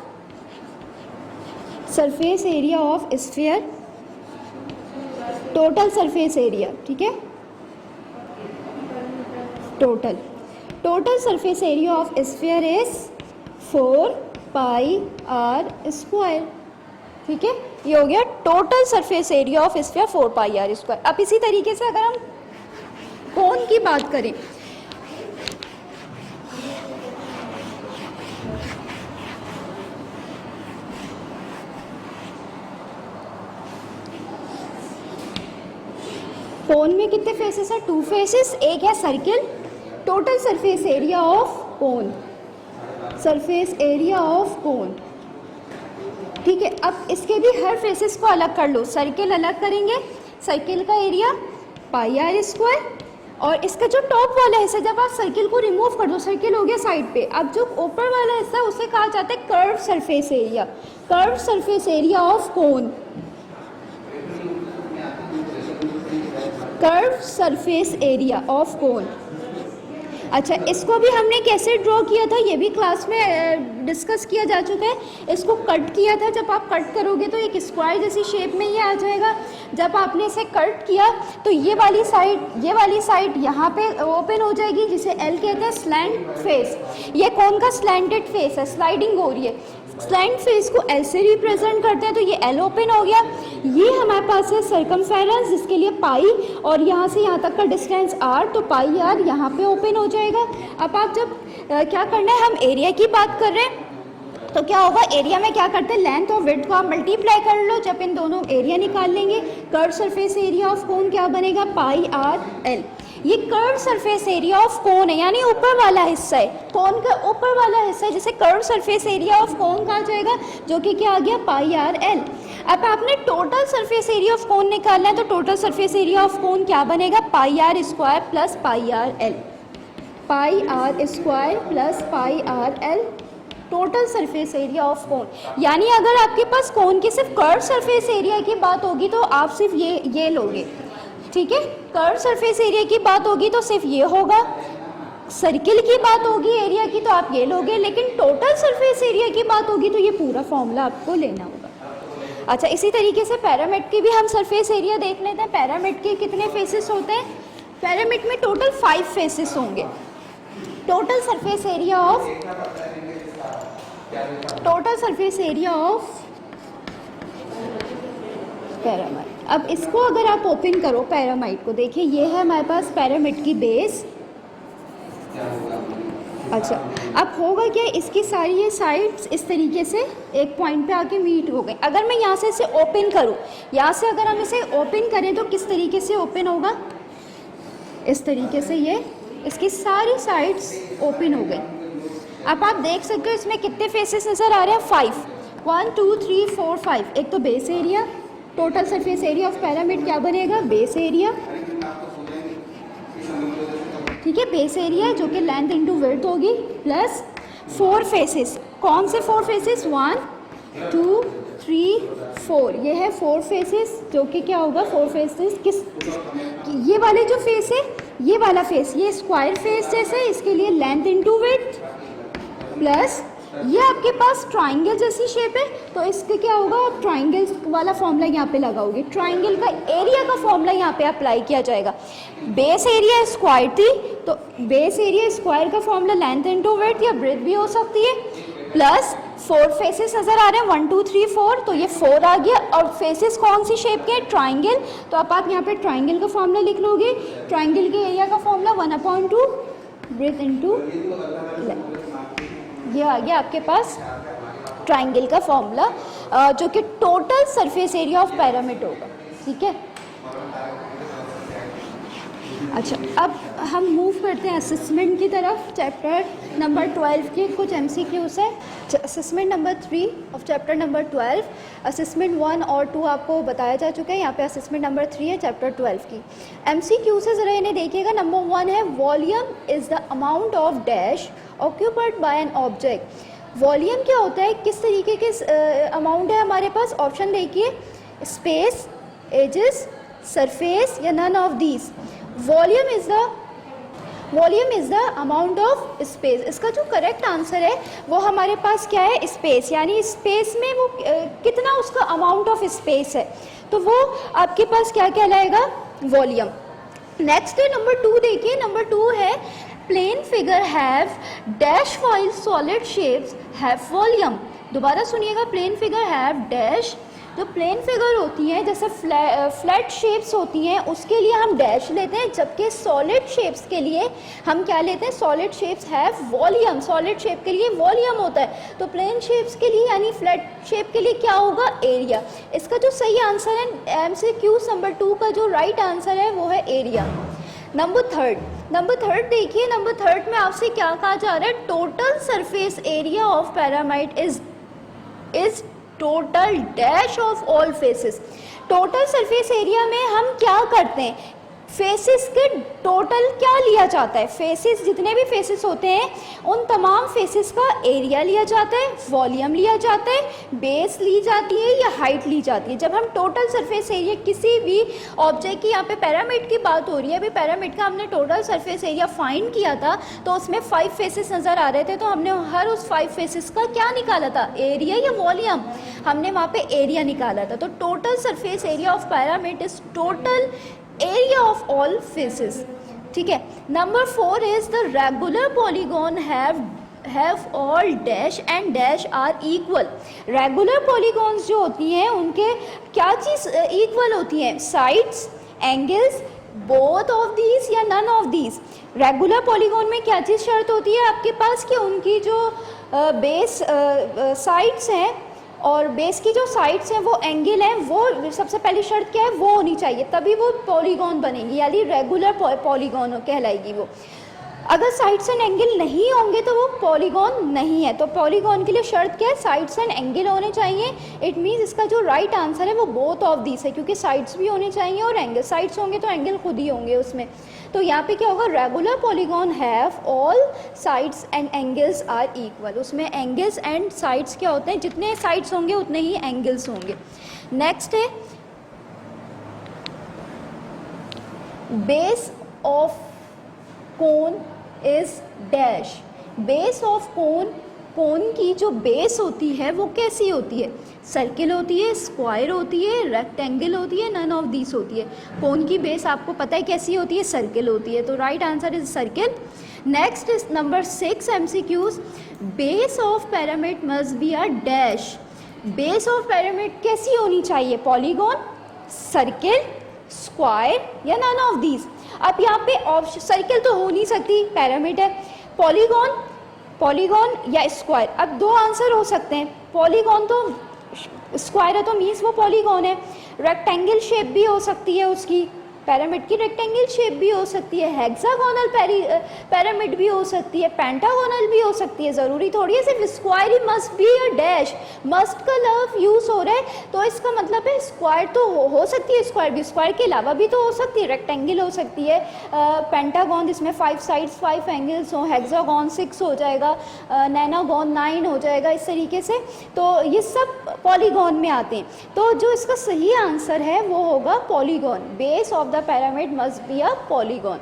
Surface area of sphere, total surface area, ठीक है, total surface area of sphere is 4 pi r square, ठीक है। ये हो गया total surface area of sphere 4 pi r square. अब इसी तरीके से अगर हम कोन की बात करें, कोन में कितने फेसेस हैं? 2 फेसेस, एक है circle. Total surface area of cone, surface area of कोन, ठीक है। अब इसके भी हर फेसेस को अलग कर लो, सर्किल अलग करेंगे, सर्किल का एरिया पाई आर स्क्वायर, और इसका जो टॉप वाला हिस्सा, जब आप सर्किल को रिमूव कर दो, सर्किल हो गया साइड पे, अब जो ऊपर वाला हिस्सा उसे कहा जाता है curve surface area, curve surface area of cone, curve surface area of कोन। अच्छा, इसको भी हमने कैसे ड्रॉ किया था ये भी क्लास में डिस्कस किया जा चुका है। इसको कट किया था, जब आप कट करोगे तो एक स्क्वायर जैसी शेप में ये आ जाएगा। जब आपने इसे कट किया तो ये वाली साइड यहाँ पे ओपन हो जाएगी, जिसे एल कहते हैं स्लैंट फेस। ये कौन का स्लैंटेड फेस है, स्लाइडिंग हो रही है, स्लैंट फेस को एल से रिप्रेजेंट करते हैं, तो ये एल ओपन हो गया। ये हमारे पास है सर्कमफेरेंस, जिसके लिए पाई, और यहाँ से यहाँ तक का डिस्टेंस आर, तो पाई आर यहाँ पे ओपन हो जाएगा। अब आप जब क्या करना है, हम एरिया की बात कर रहे हैं, तो क्या होगा, एरिया में क्या करते हैं, लेंथ और विड्थ को आप मल्टीप्लाई कर लो। जब इन दोनों एरिया निकाल लेंगे, curve surface area of cone क्या बनेगा, पाई आर एल। ये कर्व सरफेस एरिया ऑफ कोन है, यानी ऊपर वाला हिस्सा है, कोन का ऊपर वाला हिस्सा है, जिसे कर्व सरफेस एरिया ऑफ कोन कहा जाएगा, जो कि क्या आ गया, पाई आर एल। अब आपने total surface area of cone निकालना है, तो total surface area of cone क्या बनेगा, pi r square plus pi r l, pi r square plus pi r l, total surface area of cone. यानी अगर आपके पास कोन की सिर्फ कर्व सरफेस एरिया की बात होगी तो आप सिर्फ ये लोगे, ठीक है। कर्व सरफेस एरिया की बात होगी तो सिर्फ ये होगा, सर्किल की बात होगी एरिया की तो आप ये लोगे, लेकिन टोटल सरफेस एरिया की बात होगी तो ये पूरा फॉर्मूला आपको लेना होगा। अच्छा, इसी तरीके से पैरामिड की भी हम सरफेस एरिया देख लेते हैं। पैरामिड के कितने फेसेस होते हैं? पैरामिड में टोटल 5 फेसेस होंगे। Total surface area of pyramid. अब इसको अगर आप ओपन करो, पैरामिड को देखिए, ये है हमारे पास पैरामिड की बेस। अच्छा, अब होगा क्या, इसकी सारी ये साइड्स इस तरीके से एक पॉइंट पे आके मीट हो गई। अगर मैं यहाँ से इसे ओपन करूँ, यहाँ से अगर हम इसे ओपन करें तो किस तरीके से ओपन होगा, इस तरीके से ये इसकी सारी साइड्स ओपन हो गई। अब आप देख सकते हो इसमें कितने फेसेस नज़र आ रहे हैं, 5, 1 2 3 4 5। एक तो base area, total surface area of pyramid क्या बनेगा, बेस एरिया, ठीक है, बेस एरिया जो कि लेंथ इंटू विड्थ होगी, प्लस 4 फेसेस। कौन से 4 फेसेस, 1 2 3 4, ये है 4 फेसेस, जो कि क्या होगा, 4 फेसेस किस, ये वाले जो फेस है, ये वाला फेस, ये स्क्वायर फेस जैसे, इसके लिए लेंथ इंटू विड्थ, प्लस ये आपके पास ट्राइंगल जैसी शेप है, तो इसके क्या होगा, आप ट्राइंगल वाला फॉर्मूला यहाँ पे लगाओगे, ट्राइंगल का एरिया का फॉर्मूला यहाँ पे अप्लाई किया जाएगा। बेस एरिया स्क्वायर थी, तो बेस एरिया स्क्वायर का फॉर्मूला लेंथ इनटू विड्थ या ब्रेथ भी हो सकती है, प्लस 4 फेसेस नज़र आ रहे हैं, 1 2 3 4, तो ये 4 आ गया। और फेसेस कौन सी शेप के, ट्राइंगल, तो आप यहाँ पे ट्राइंगल का फॉर्मूला लिख लोगे। ट्राइंगल के एरिया का फॉर्मूला 1/2 ब्रेथ इनटू लेंथ, ये आ गया आपके पास ट्राइंगल का फॉर्मूला, जो कि total surface area of pyramid होगा, ठीक है। अच्छा, अब हम मूव करते हैं असेसमेंट की तरफ। चैप्टर नंबर 12 के कुछ MCQs है। Assessment number 3 of chapter number 12। Assessment 1 और 2 आपको बताया जा चुका है, यहाँ पे असेसमेंट नंबर 3 है चैप्टर 12 की। MCQ से ज़रा इन्हें देखिएगा। नंबर 1 है volume is the amount of dash occupied by an object. Volume क्या होता है, किस तरीके के अमाउंट है हमारे पास? ऑप्शन देखिए, स्पेस, एजेस, सरफेस या none of these. Volume is the amount of space. इसका जो करेक्ट आंसर है वो हमारे पास क्या है? स्पेस। यानी स्पेस में वो कितना उसका अमाउंट ऑफ स्पेस है, तो वो आपके पास क्या कहलाएगा? वॉल्यूम। नेक्स्ट है नंबर 2 देखिए। नंबर 2 है plane figure have dash while solid shapes have volume. दोबारा सुनिएगा, प्लेन फिगर हैव डैश। जो प्लेन फिगर होती हैं, जैसे फ्लैट शेप्स होती हैं, उसके लिए हम डैश लेते हैं, जबकि सॉलिड शेप्स के लिए हम क्या लेते हैं? Solid shapes have volume. Solid shape के लिए वॉल्यूम होता है। तो प्लेन शेप्स के लिए यानी फ्लैट शेप के लिए क्या होगा? एरिया। इसका जो सही आंसर है MCQ नंबर 2 का जो राइट आंसर है वो है एरिया। नंबर थर्ड देखिए। नंबर थर्ड में आपसे क्या कहा जा रहा है? Total surface area of pyramid is total dash of all faces. Total surface area में हम क्या करते हैं? फेसेस के टोटल क्या लिया जाता है? फेसेस, जितने भी फेसेस होते हैं उन तमाम फेसेस का एरिया लिया जाता है, वॉल्यूम लिया जाता है, बेस ली जाती है या हाइट ली जाती है। जब हम टोटल सरफेस एरिया किसी भी ऑब्जेक्ट की, यहाँ पे पैरामिड की बात हो रही है, अभी पैरामिड का हमने टोटल सरफेस एरिया फाइंड किया था, तो उसमें 5 फेसेस नज़र आ रहे थे, तो हमने हर उस 5 फेसेस का क्या निकाला था? एरिया या वॉल्यूम? हमने वहाँ पे एरिया निकाला था। तो total surface area of pyramid is total area of all faces. ठीक है। Number 4 is the regular polygon have all dash and dash are equal. Regular polygons जो होती हैं उनके क्या चीज़ इक्वल होती हैं? Sides, angles, both of these या none of these. Regular polygon में क्या चीज़ शर्त होती है आपके पास? कि उनकी जो बेस साइड्स हैं और बेस की जो साइड्स हैं वो एंगल हैं, वो सबसे पहली शर्त क्या है? वो होनी चाहिए, तभी वो पॉलीगॉन बनेगी, यानी रेगुलर पॉलीगॉन कहलाएगी वो। अगर साइड्स एंड एंगल नहीं होंगे तो वो पॉलीगॉन नहीं है। तो पॉलीगॉन के लिए शर्त क्या है? साइड्स एंड एंगल होने चाहिए। इट मीन्स इसका जो राइट आंसर है वो बोथ ऑफ दीस है, क्योंकि साइड्स भी होने चाहिए और एंगल। साइड्स होंगे तो एंगल खुद ही होंगे उसमें। तो यहाँ पे क्या होगा? Regular polygon have all sides and angles are equal. उसमें एंगल्स एंड साइड्स क्या होते हैं? जितने साइड्स होंगे उतने ही एंगल्स होंगे। नेक्स्ट है base of cone is dash. Base of cone की जो बेस होती है वो कैसी होती है? सर्किल होती है, स्क्वायर होती है, रेक्टेंगल होती है, नन ऑफ दीस होती है। कोन की बेस आपको पता है कैसी होती है? सर्किल होती है। तो right answer is circle. Next is number 6 MCQs। Base of pyramid must be a dash. Base of pyramid कैसी होनी चाहिए? पॉलीगॉन, सर्किल, स्क्वायर या नन ऑफ दीज। अब यहाँ पे ऑप्शन, सर्किल तो हो नहीं सकती, पिरामिड है। पॉलीगॉन या स्क्वायर। अब 2 आंसर हो सकते हैं। पॉलीगॉन तो स्क्वायर है तो मीन्स वो पॉलीगॉन है। रेक्टेंगल शेप भी हो सकती है उसकी, पिरामिड की रेक्टेंगल शेप भी हो सकती है, हेक्सागोनल पिरामिड भी हो सकती है, पेंटागोनल भी हो सकती है। ज़रूरी थोड़ी है सिर्फ square he must be a dash. Must का लव यूज़ हो रहा है तो इसका मतलब है स्क्वायर तो हो सकती है, स्क्वायर भी, स्क्वायर के अलावा भी तो हो सकती है। रेक्टेंगल हो सकती है, पेंटागॉन जिसमें 5 साइड्स 5 एंगल्स हों, हेक्सागोन 6 हो जाएगा, नैनागोन 9 हो जाएगा, इस तरीके से। तो ये सब पॉलीगॉन में आते हैं। तो जो इसका सही आंसर है वो होगा polygon. Base of the pyramid must be a polygon।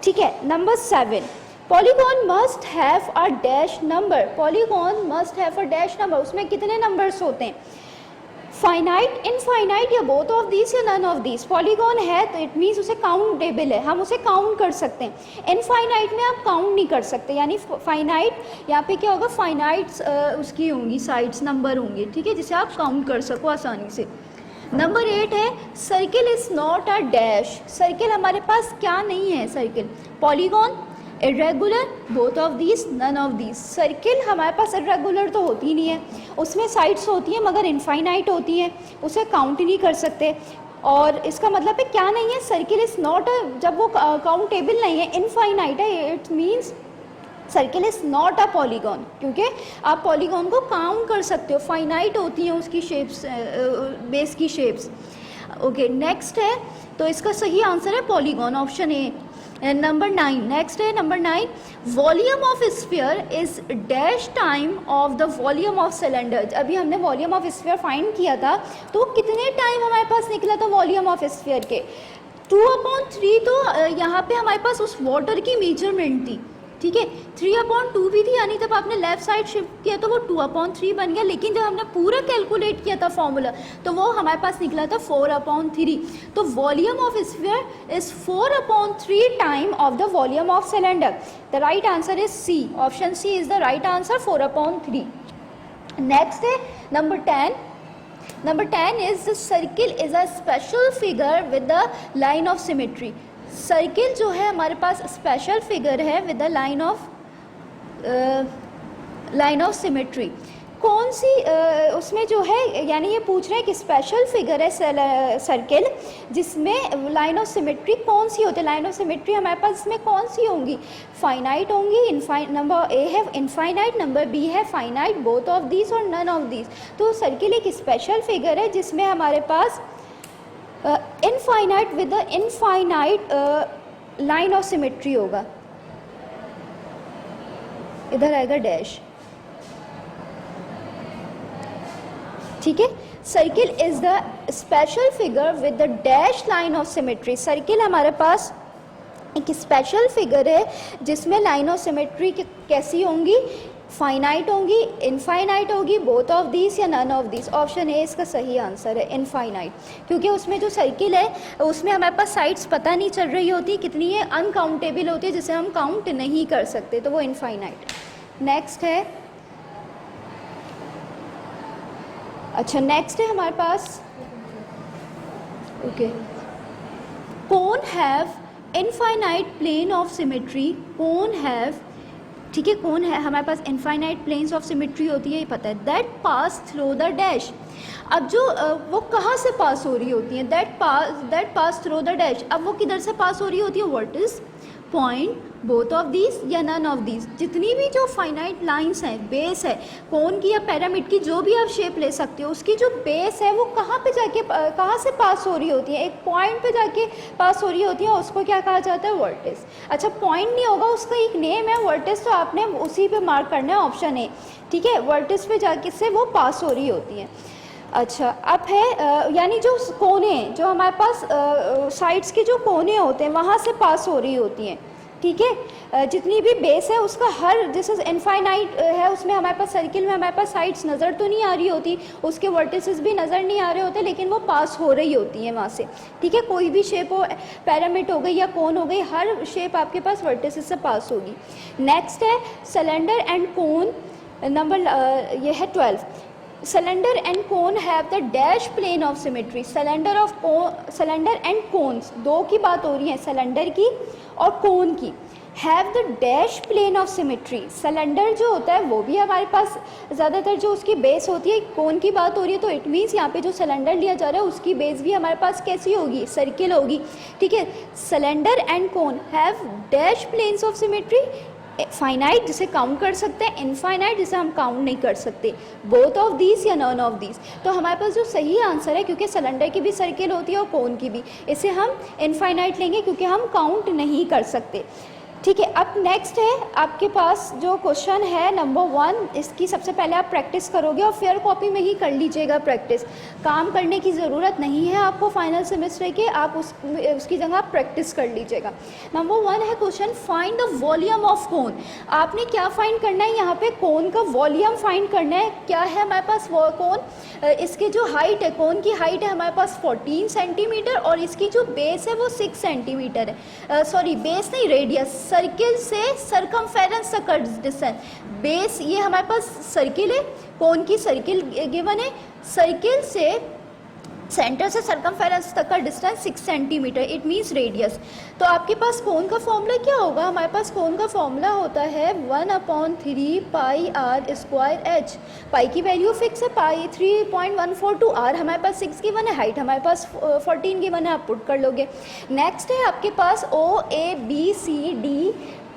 ठीक है। Number 7 polygon must have a dash number। polygon must have a dash number। उसमें कितने नंबर्स होते हैं? फाइनाइट, इनफाइनाइट या बोथ ऑफ दिस या नन ऑफ दिस। पॉलीगॉन है तो इट मीन्स उसे काउंटेबल है, हम उसे काउंट कर सकते हैं। इनफाइनाइट में आप काउंट नहीं कर सकते, यानी फाइनाइट यहाँ पे क्या होगा? फाइनाइट्स उसकी होंगी, साइड्स नंबर होंगे, ठीक है, जिसे आप काउंट कर सको आसानी से। नंबर 8 है circle is not a dash. Circle हमारे पास क्या नहीं है? Circle, polygon, irregular, both of these, none of these. Circle हमारे पास इरेगुलर तो होती नहीं है, उसमें साइड्स होती हैं मगर इनफाइनाइट होती हैं, उसे काउंट नहीं कर सकते। और इसका मतलब है क्या नहीं है, सर्किल इज नॉट अ, जब वो काउंटेबल नहीं है, इनफाइनाइट है, it means circle is not a polygon, क्योंकि आप पॉलीगॉन को काउंट कर सकते हो, फाइनाइट होती हैं उसकी शेप्स, बेस की शेप्स। ओके, नेक्स्ट है, तो इसका सही आंसर है polygon, option A. Number 9, next है number 9, volume of sphere is dash time of the volume of cylinder. अभी हमने वॉल्यूम ऑफ स्फीयर फाइंड किया था, तो कितने टाइम हमारे पास निकला था वॉल्यूम ऑफ स्फीयर के, 2/3। तो यहाँ पे हमारे पास उस वाटर की मेजरमेंट थी, ठीक है, 3/2 भी थी, यानी जब आपने लेफ्ट साइड शिफ्ट किया तो वो 2/3 बन गया, लेकिन जब हमने पूरा कैलकुलेट किया था फॉर्मूला तो वो हमारे पास निकला था 4/3। तो volume of sphere is 4/3 time of the volume of cylinder. The right answer is C, option C is the right answer, 4/3। Next है number 10। Number 10 is the circle is a special figure with the line of symmetry. Circle जो है हमारे पास special figure है with the line of symmetry. कौन सी उसमें जो है, यानी ये पूछ रहे हैं कि स्पेशल फिगर है सर्किल जिसमें लाइन ऑफ सिमेट्री कौन सी होती है। लाइन ऑफ सिमेट्री हमारे पास इसमें कौन सी होंगी, फाइनाइट होंगी, नंबर ए है इनफाइनाइट, नंबर बी है फाइनाइट, बोथ ऑफ दीज और नन ऑफ दीज। तो सर्किल एक स्पेशल फिगर है जिसमें हमारे पास infinite with the infinite line of symmetry होगा, इधर आएगा डैश, ठीक है। Circle is the special figure with the dash line of symmetry. Circle हमारे पास एक स्पेशल फिगर है जिसमें लाइन ऑफ सिमेट्री कैसी होंगी, फाइनाइट होंगी, इनफाइनाइट होगी, बोथ ऑफ दीज या none of these. Option A इसका सही आंसर है, इनफाइनाइट, क्योंकि उसमें जो सर्किल है उसमें हमारे पास साइड्स पता नहीं चल रही होती कितनी है, अनकाउंटेबल होती है जिसे हम काउंट नहीं कर सकते, तो वो इनफाइनाइट। नेक्स्ट है, अच्छा नेक्स्ट है हमारे पास, okay, cone have infinite plane of symmetry, cone have, ठीक है, कौन है हमारे पास इनफाइनाइट प्लेन्स ऑफ सिमेट्री होती है, ये पता है, that pass through the dash. अब जो वो कहाँ से पास हो रही होती हैं, that pass through the dash, अब वो किधर से पास हो रही होती है, what is point, both of these या नन ऑफ दीज। जितनी भी जो फाइनाइट लाइंस हैं, बेस है कोन की या पिरामिड की, जो भी आप शेप ले सकते हो, उसकी जो बेस है वो कहाँ पे जाके कहाँ से पास हो रही होती है, एक पॉइंट पे जाके पास हो रही होती है, उसको क्या कहा जाता है, वर्टेक्स। अच्छा पॉइंट नहीं होगा, उसका एक नेम है वर्टेक्स, तो आपने उसी पे मार्क करना है, ऑप्शन ए, ठीक है, वर्टेक्स पे जाके से वो पास हो रही होती है। अच्छा अब है यानी जो कोने जो हमारे पास साइड्स के जो कोने होते हैं वहाँ से पास हो रही होती हैं, ठीक है। जितनी भी बेस है उसका हर, जैसे इनफाइनाइट है उसमें हमारे पास सर्किल में हमारे पास साइड्स नज़र तो नहीं आ रही होती, उसके वर्टिसेस भी नज़र नहीं आ रहे होते, लेकिन वो पास हो रही होती हैं वहाँ से, ठीक है। कोई भी शेप हो, पिरामिड हो गई या कोन हो गई, हर शेप आपके पास वर्टिसेस से पास होगी। नेक्स्ट है सिलेंडर एंड कोन, नंबर ये है 12। Cylinder and cone have the dash plane of symmetry. Cylinder and cones, दो की बात हो रही है, सिलेंडर की और कोन की, have the dash plane of symmetry. Cylinder जो होता है वो भी हमारे पास ज़्यादातर जो उसकी बेस होती है, कोन की बात हो रही है, तो इट मीन्स यहाँ पे जो सिलेंडर लिया जा रहा है उसकी बेस भी हमारे पास कैसी होगी, सर्किल होगी, ठीक है। Cylinder and cone have dash planes of symmetry, finite जिसे काउंट कर सकते हैं, इनफाइनाइट जिसे हम काउंट नहीं कर सकते, बोथ ऑफ दीज या नॉन ऑफ दीज। तो हमारे पास जो सही आंसर है, क्योंकि सिलेंडर की भी सर्किल होती है और कोन की भी, इसे हम इनफाइनाइट लेंगे क्योंकि हम काउंट नहीं कर सकते, ठीक है। अब नेक्स्ट है आपके पास जो क्वेश्चन है नंबर 1, इसकी सबसे पहले आप प्रैक्टिस करोगे और फेयर कॉपी में ही कर लीजिएगा प्रैक्टिस, काम करने की ज़रूरत नहीं है आपको फाइनल सेमेस्टर के, आप उसकी जगह आप प्रैक्टिस कर लीजिएगा। नंबर 1 है question, find the volume of कोन। आपने क्या फाइंड करना है, यहाँ पे कोन का वॉल्यूम फाइंड करना है। क्या है हमारे पास वो कोन, इसके जो हाइट है, कोन की हाइट है हमारे पास 14 सेंटीमीटर और इसकी जो बेस है वो 6 सेंटीमीटर है, सॉरी बेस नहीं, रेडियस, सर्किल से सरकमफेरेंस तक का डिस्टेंस। बेस ये हमारे पास सर्किल है, कोन की सर्किल गिवन है, सर्किल से सेंटर से सर्कमफेरेंस तक का distance 6 centimetre, it means radius. तो आपके पास कोण का फॉर्मूला क्या होगा? हमारे पास कोण का फॉर्मूला होता है 1/3 पाई आर स्क्वायर एच। पाई की वैल्यू फिक्स है, पाई 3.142 आर हमारे पास 6 गिवन है, हाइट हमारे पास 14 गिवन है, आप पुट कर लोगे। नेक्स्ट है आपके पास O A B C D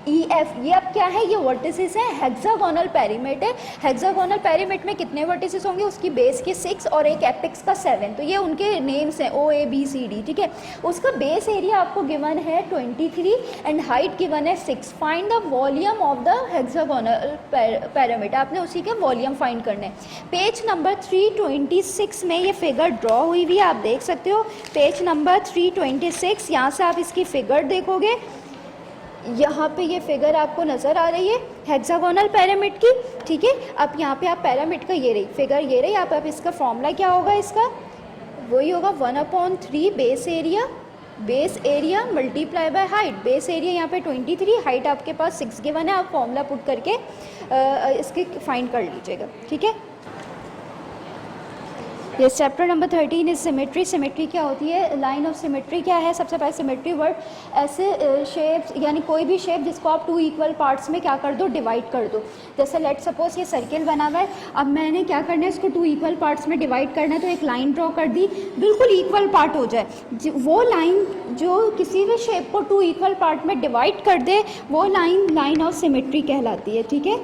E F, ये अब क्या है? ये वर्टिसेस हैं, हेक्सागोनल पेरीमेट है। हेक्सागोनल पेरीमेट में कितने वर्टिसेस होंगे? उसकी बेस के 6 और एक एपेक्स का 7, तो ये उनके नेम्स हैं ओ ए बी सी डी, ठीक है। उसका बेस एरिया आपको गिवन है 23 एंड हाइट गिवन है 6। Find the volume of the hexagonal perimeter, आपने उसी के वॉल्यूम फाइंड करने। पेज नंबर 326 में ये फिगर ड्रॉ हुई हुई है, आप देख सकते हो। पेज नंबर 326, यहाँ से आप इसकी फिगर देखोगे, यहाँ पे ये फिगर आपको नज़र आ रही है हेक्सागोनल पिरामिड की, ठीक है। अब यहाँ पे आप पिरामिड का ये रही फिगर, ये रही। आप इसका फॉर्मूला क्या होगा? इसका वही होगा 1/3 base area multiply by height. Base area यहाँ पे 23, हाइट आपके पास 6 गिवन है, आप फॉर्मूला पुट करके इसके फाइंड कर लीजिएगा, ठीक है। ये chapter number 13 is symmetry. Symmetry क्या होती है? लाइन ऑफ सिमेट्री क्या है? सबसे पहले सिमेट्री वर्ड ऐसे शेप्स, यानी कोई भी शेप जिसको आप 2 इक्वल पार्ट्स में क्या कर दो? डिवाइड कर दो। जैसे लेट सपोज ये सर्किल बना हुआ है, अब मैंने क्या करना है? इसको 2 इक्वल पार्ट्स में डिवाइड करना है, तो एक लाइन ड्रॉ कर दी, बिल्कुल इक्वल पार्ट हो जाए। वो लाइन जो किसी भी शेप को 2 इक्वल पार्ट में डिवाइड कर दे, वो लाइन ऑफ सिमेट्री कहलाती है, ठीक है।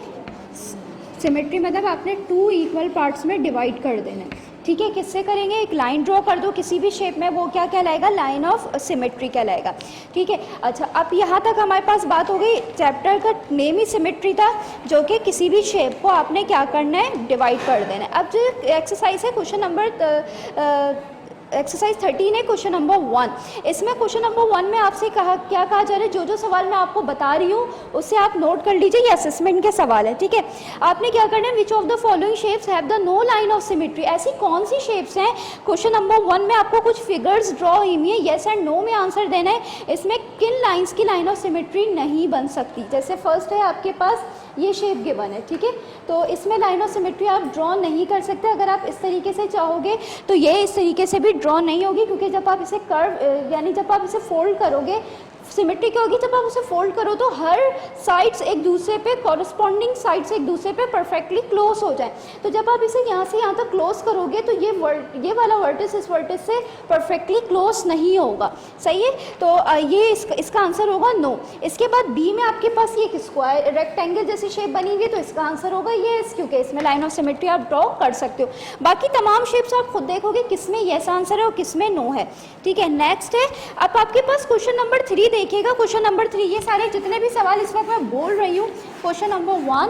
सिमेट्री मतलब आपने 2 इक्वल पार्ट्स में डिवाइड कर देना है, ठीक है। किससे करेंगे? एक लाइन ड्रॉ कर दो किसी भी शेप में, वो क्या कहलाएगा? लाइन ऑफ सिमेट्री कहलाएगा, ठीक है। अच्छा, अब यहाँ तक हमारे पास बात हो गई। चैप्टर का नेम ही सिमेट्री था, जो कि किसी भी शेप को आपने क्या करना है? डिवाइड कर देना है। अब जो एक्सरसाइज है क्वेश्चन नंबर एक्सरसाइज 13 है, क्वेश्चन नंबर 1। इसमें क्वेश्चन नंबर 1 में आपसे क्या कहा जा रहा है? जो सवाल मैं आपको बता रही हूँ उससे आप नोट कर लीजिए, ये असेसमेंट के सवाल है, ठीक है। आपने क्या करना है? Which of the following shapes have the no line of symmetry. ऐसी कौन सी शेप्स हैं? क्वेश्चन नंबर 1 में आपको कुछ फिगर्स ड्रॉ हुई है, येस एंड नो में आंसर देना है। इसमें किन लाइन्स की लाइन ऑफ सिमेट्री नहीं बन सकती? जैसे फर्स्ट है आपके पास ये शेप गिवन है, ठीक है। तो इसमें लाइन ऑफ सिमेट्री आप ड्रॉ नहीं कर सकते। अगर आप इस तरीके से चाहोगे तो ये इस तरीके से भी ड्रॉ नहीं होगी, क्योंकि जब आप इसे कर्व यानी जब आप इसे फोल्ड करोगे, सिमेट्री क्या होगी? जब आप उसे फोल्ड करो तो हर साइड्स एक दूसरे पे, कॉरस्पॉन्डिंग साइड्स एक दूसरे पे परफेक्टली क्लोज हो जाए। तो जब आप इसे यहाँ से यहाँ तक क्लोज करोगे तो ये वाला वर्टिस इस वर्टिस से परफेक्टली क्लोज नहीं होगा, सही है। तो ये इसका आंसर होगा नो। इसके बाद बी में आपके पास ये एक स्क्वायर रेक्टेंगल जैसी शेप बनी हुई है, तो इसका आंसर होगा येस, क्योंकि इसमें लाइन ऑफ सिमेट्री आप ड्रॉ कर सकते हो। बाकी तमाम शेप्स आप खुद देखोगे किसमें येस आंसर है और किसमें नो है, ठीक है। नेक्स्ट है, अब आपके पास क्वेश्चन नंबर 3 देखिएगा। क्वेश्चन नंबर 3, ये सारे जितने भी सवाल इस वक्त मैं बोल रही हूँ, क्वेश्चन नंबर 1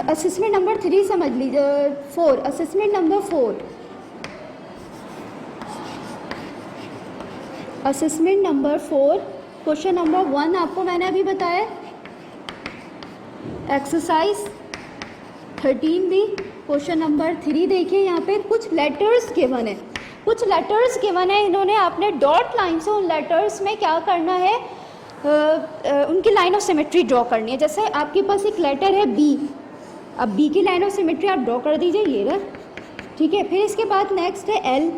असेसमेंट नंबर 3 समझ लीजिए, 4 assessment number 4 assessment number 4 question number 1 आपको मैंने अभी बताया। एक्सरसाइज 13 भी क्वेश्चन नंबर 3 देखिए, यहाँ पे कुछ लेटर्स गिवन है, कुछ लेटर्स गिवन है। इन्होंने आपने डॉट लाइन से उन लेटर्स में क्या करना है? उनकी लाइन ऑफ सिमेट्री ड्रॉ करनी है। जैसे आपके पास एक लेटर है बी, अब बी की लाइन ऑफ सिमेट्री आप ड्रॉ कर दीजिए, ये रहा, ठीक है। फिर इसके बाद नेक्स्ट है एल,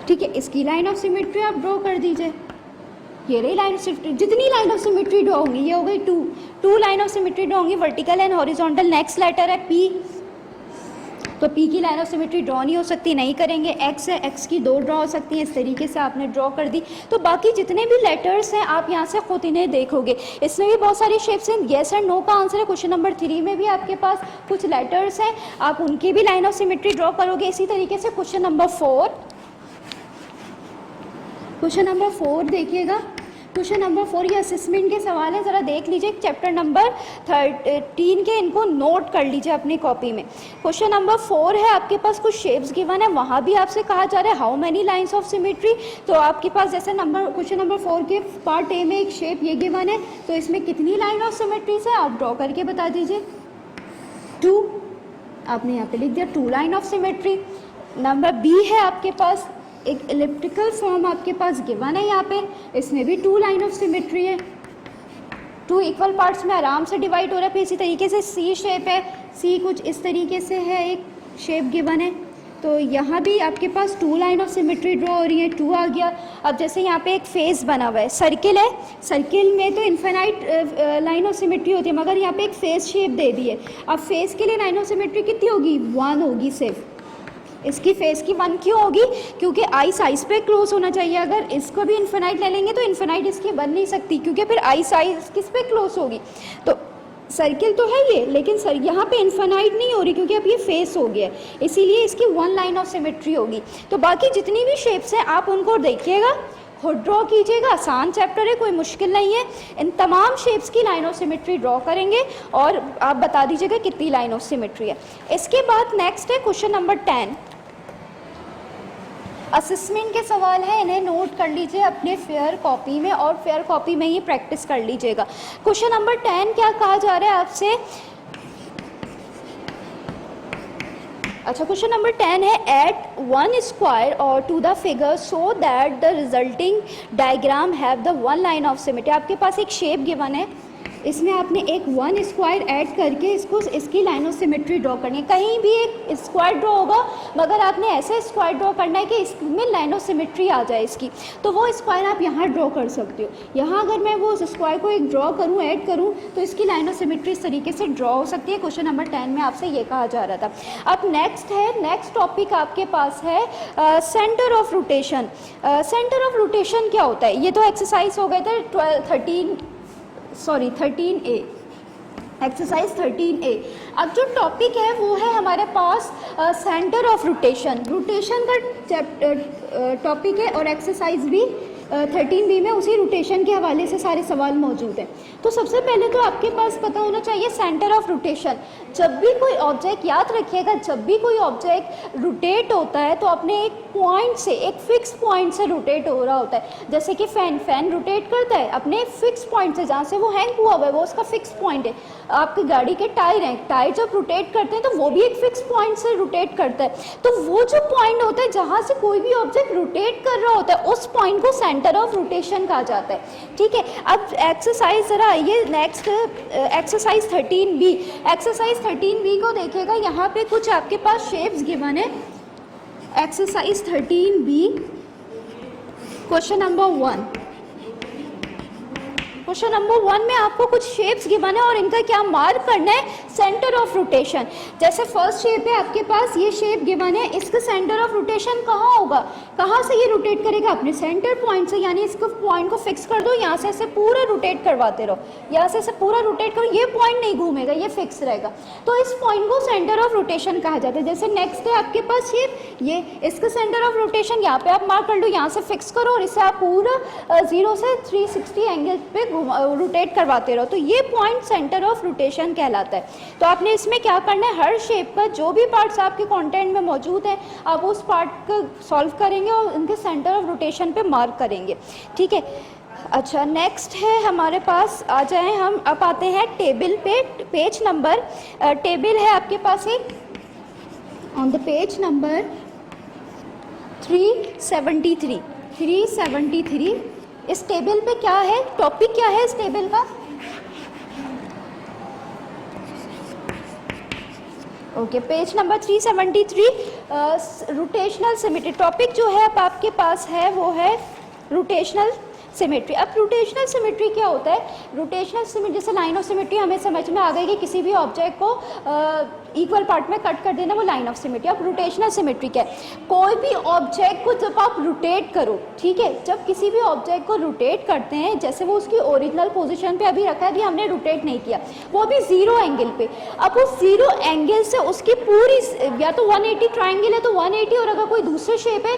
ठीक है, इसकी लाइन ऑफ सिमेट्री आप ड्रॉ कर दीजिए, ये रही लाइन ऑफ सिमेट्री। जितनी लाइन ऑफ सिमेट्री ड्रॉ होंगी, ये हो गई 2 लाइन ऑफ सिमेट्री ड्रॉ होंगी, vertical and horizontal. Next letter है पी, तो पी की लाइन ऑफ सिमेट्री ड्रॉ नहीं हो सकती, नहीं करेंगे। एक्स है, एक्स की 2 ड्रॉ हो सकती हैं, इस तरीके से आपने ड्रॉ कर दी। तो बाकी जितने भी लेटर्स हैं आप यहाँ से खुद इन्हें देखोगे। इसमें भी बहुत सारी शेप्स हैं, येस एंड नो का आंसर है। क्वेश्चन नंबर 3 में भी आपके पास कुछ लेटर्स हैं, आप उनकी भी लाइन ऑफ सिमेट्री ड्रॉ करोगे। इसी तरीके से क्वेश्चन नंबर 4 देखिएगा। क्वेश्चन नंबर 4 ये असेसमेंट के सवाल है, ज़रा देख लीजिए। चैप्टर नंबर 13 के इनको नोट कर लीजिए अपनी कॉपी में। क्वेश्चन नंबर 4 है, आपके पास कुछ शेप्स गिवन है, वहाँ भी आपसे कहा जा रहा है how many lines of symmetry. तो आपके पास जैसे क्वेश्चन नंबर 4 के पार्ट ए में एक शेप ये गिवन है, तो इसमें कितनी लाइन ऑफ सिमेट्रीज है आप ड्रॉ करके बता दीजिए। 2 आपने यहाँ पे लिख दिया, 2 line of symmetry. Number B है आपके पास एक इलिप्टिकल फॉर्म आपके पास गिवन है यहाँ पे, इसमें भी 2 लाइन ऑफ सिमेट्री है, 2 इक्वल पार्ट्स में आराम से डिवाइड हो रहा है। फिर इसी तरीके से सी शेप है, सी कुछ इस तरीके से है एक, शेप गिवन है, तो यहाँ भी आपके पास 2 लाइन ऑफ सिमेट्री ड्रॉ हो रही है, 2 आ गया। अब जैसे यहाँ पे एक फेस बना हुआ है, सर्किल है, सर्किल में तो इन्फिनाइट लाइन ऑफ सिमेट्री होती है, मगर यहाँ पे एक फेस शेप दे दी है। अब फेस के लिए लाइन ऑफ सिमेट्री कितनी होगी, 1 होगी सिर्फ। इसकी फेस की 1 क्यों होगी, क्योंकि आई साइज पे क्लोज होना चाहिए। अगर इसको भी इन्फिनाइट ले लेंगे तो इन्फिनाइट इसकी बन नहीं सकती, क्योंकि फिर आई साइज किस पे क्लोज होगी। तो सर्किल तो है ये, लेकिन सर यहाँ पे इन्फिनाइट नहीं हो रही, क्योंकि अब ये फेस हो गया है, इसीलिए इसकी 1 लाइन ऑफ सिमेट्री होगी। तो बाकी जितनी भी शेप्स हैं आप उनको देखिएगा, खुद ड्रॉ कीजिएगा, आसान चैप्टर है, कोई मुश्किल नहीं है। इन तमाम शेप्स की लाइन ऑफ सिमेट्री ड्रॉ करेंगे और आप बता दीजिएगा कितनी लाइन ऑफ सिमेट्री है। इसके बाद नेक्स्ट है क्वेश्चन नंबर 10। असेसमेंट के सवाल हैं, इन्हें नोट कर लीजिए अपने फेयर कॉपी में और फेयर कॉपी में ही प्रैक्टिस कर लीजिएगा। क्वेश्चन नंबर 10 क्या कहा जा रहा है आपसे, अच्छा क्वेश्चन नंबर 10 है, एट 1 स्क्वायर और to the figure so that the resulting diagram have the 1 line of symmetry. आपके पास एक शेप गिवन है, इसमें आपने एक 1 स्क्वायर ऐड करके इसकी लाइन ऑफ सिमेट्री ड्रॉ करनी है। कहीं भी एक स्क्वायर ड्रॉ होगा, मगर आपने ऐसे स्क्वायर ड्रॉ करना है कि इसमें लाइन ऑफ सिमेट्री आ जाए इसकी, तो वो स्क्वायर आप यहाँ ड्रॉ कर सकते हो। यहाँ अगर मैं वो स्क्वायर को एक ड्रॉ करूँ, ऐड करूँ, तो इसकी लाइन ऑफ सिमेट्री इस तरीके से ड्रॉ हो सकती है। क्वेश्चन नंबर 10 में आपसे ये कहा जा रहा था। अब नेक्स्ट टॉपिक आपके पास है centre of rotation. Centre of rotation क्या होता है, ये तो एक्सरसाइज हो गए थे 13A, एक्सरसाइज 13A। अब जो टॉपिक है वो है हमारे पास सेंटर ऑफ रोटेशन का टॉपिक है, और एक्सरसाइज भी 13B में उसी रोटेशन के हवाले से सारे सवाल मौजूद हैं। तो सबसे पहले तो आपके पास पता होना चाहिए सेंटर ऑफ रोटेशन। जब भी कोई ऑब्जेक्ट, याद रखिएगा, जब भी कोई ऑब्जेक्ट रोटेट होता है तो अपने एक पॉइंट से, एक फिक्स पॉइंट से रोटेट हो रहा होता है। जैसे कि फैन रोटेट करता है अपने फिक्स पॉइंट से, जहाँ से वो हैंग हुआ हुआ है वो उसका फिक्स पॉइंट है। आपकी गाड़ी के टायर हैं, टायर जब रोटेट करते हैं तो वो भी एक फिक्स पॉइंट से रोटेट करता है। तो वो जो पॉइंट होता है जहाँ से कोई भी ऑब्जेक्ट रोटेट कर रहा होता है, उस पॉइंट को सेंटर ऑफ रोटेशन कहा जाता है। ठीक है, अब एक्सरसाइज जरा आइए next, exercise 13B। Exercise 13B को देखिएगा, यहाँ पे कुछ आपके पास शेप्स गिवन है। Exercise 13B question number 1। Question number 1 में आपको कुछ शेप्स गिवन है और इनका क्या मार्क करना है, सेंटर ऑफ रोटेशन। जैसे फर्स्ट शेप है आपके पास, ये शेप गिवन है, इसका सेंटर ऑफ रोटेशन कहाँ होगा, कहाँ से ये रोटेट करेगा, अपने सेंटर पॉइंट से, यानी इसको पॉइंट को फिक्स कर दो, यहाँ से ऐसे पूरा रोटेट करवाते रहो, यहाँ से ऐसे पूरा रोटेट करो, ये पॉइंट नहीं घूमेगा, ये फिक्स रहेगा। तो इस पॉइंट को सेंटर ऑफ रोटेशन कहा जाता है। जैसे नेक्स्ट है आपके पास शेप, ये इसका सेंटर ऑफ रोटेशन यहाँ पे आप मार्क कर लो, यहाँ से फिक्स करो और इसे आप पूरा 0 से 360 एंगल पे रोटेट करवाते रहो, तो ये पॉइंट सेंटर ऑफ रोटेशन कहलाता है। तो आपने इसमें क्या करना है, हर शेप का जो भी पार्ट्स आपके कंटेंट में मौजूद हैं आप उस पार्ट को सॉल्व करेंगे और उनके सेंटर ऑफ रोटेशन पे मार्क करेंगे। ठीक है, अच्छा नेक्स्ट है हमारे पास, आ जाएं हम, अब आते हैं टेबल पे। पेज नंबर, टेबल है आपके पास एक ऑन द पेज नंबर 373। इस टेबल पे क्या है, टॉपिक क्या है इस टेबल का, okay page number 373, rotational symmetry. Topic जो है अब आपके पास है वो है रोटेशनल सिमेट्री। अब रोटेशनल सिमेट्री क्या होता है, रोटेशनल सिमेट्री जैसे लाइन ऑफ सिमेट्री हमें समझ में आ गई कि किसी भी ऑब्जेक्ट को इक्वल पार्ट में कट कर देना, वो लाइन ऑफ सिमेट्री। अब रोटेशनल सिमेट्री क्या है, कोई भी ऑब्जेक्ट को जब आप रोटेट करो, ठीक है, जब किसी भी ऑब्जेक्ट को रोटेट करते हैं, जैसे वो उसकी ओरिजिनल पोजीशन पे अभी रखा है, अभी हमने रोटेट नहीं किया, वो अभी 0 एंगल पे, अब उस 0 एंगल से उसकी पूरी, या तो 180 ट्राइंगल है तो 180, और अगर कोई दूसरे शेप है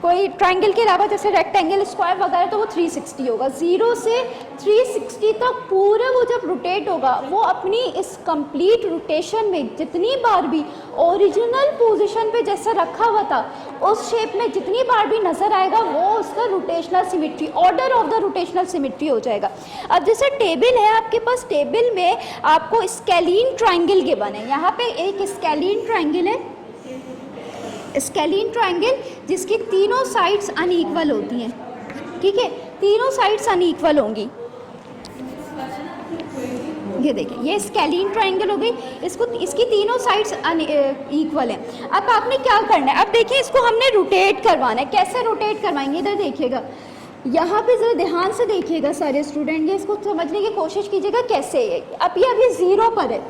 कोई ट्राइंगल के अलावा जैसे रेक्टेंगल, स्क्वायर वगैरह, तो वो 360 होगा। 0 से 360 तक पूरा वो जब रोटेट होगा, वो अपनी इस कंप्लीट रोटेशन में जितनी बार भी ओरिजिनल पोजीशन पे जैसा रखा हुआ था उस शेप में जितनी बार भी नजर आएगा, वो उसका rotational symmetry, order of the rotational symmetry हो जाएगा। अब जैसे टेबल है आपके पास, टेबल में आपको स्केलीन ट्राइंगल गिवन है, यहाँ पे एक स्केलीन ट्राइंगल है, स्केलीन ट्राइंगल जिसकी तीनों साइड्स अनइक्वल होती हैं। ठीक है, तीनों साइड्स अनइक्वल होंगी। ये देखिए, ये स्केलीन ट्राइंगल हो गई, इसको इसकी तीनों साइड्स इक्वल है। अब आपने क्या करना है, अब देखिए इसको हमने रोटेट करवाना है। कैसे रोटेट करवाएंगे, इधर देखिएगा, यहाँ पे ज़रा ध्यान से देखिएगा सारे स्टूडेंट, ये इसको समझने की कोशिश कीजिएगा कैसे है। अब ये अभी ज़ीरो पर है,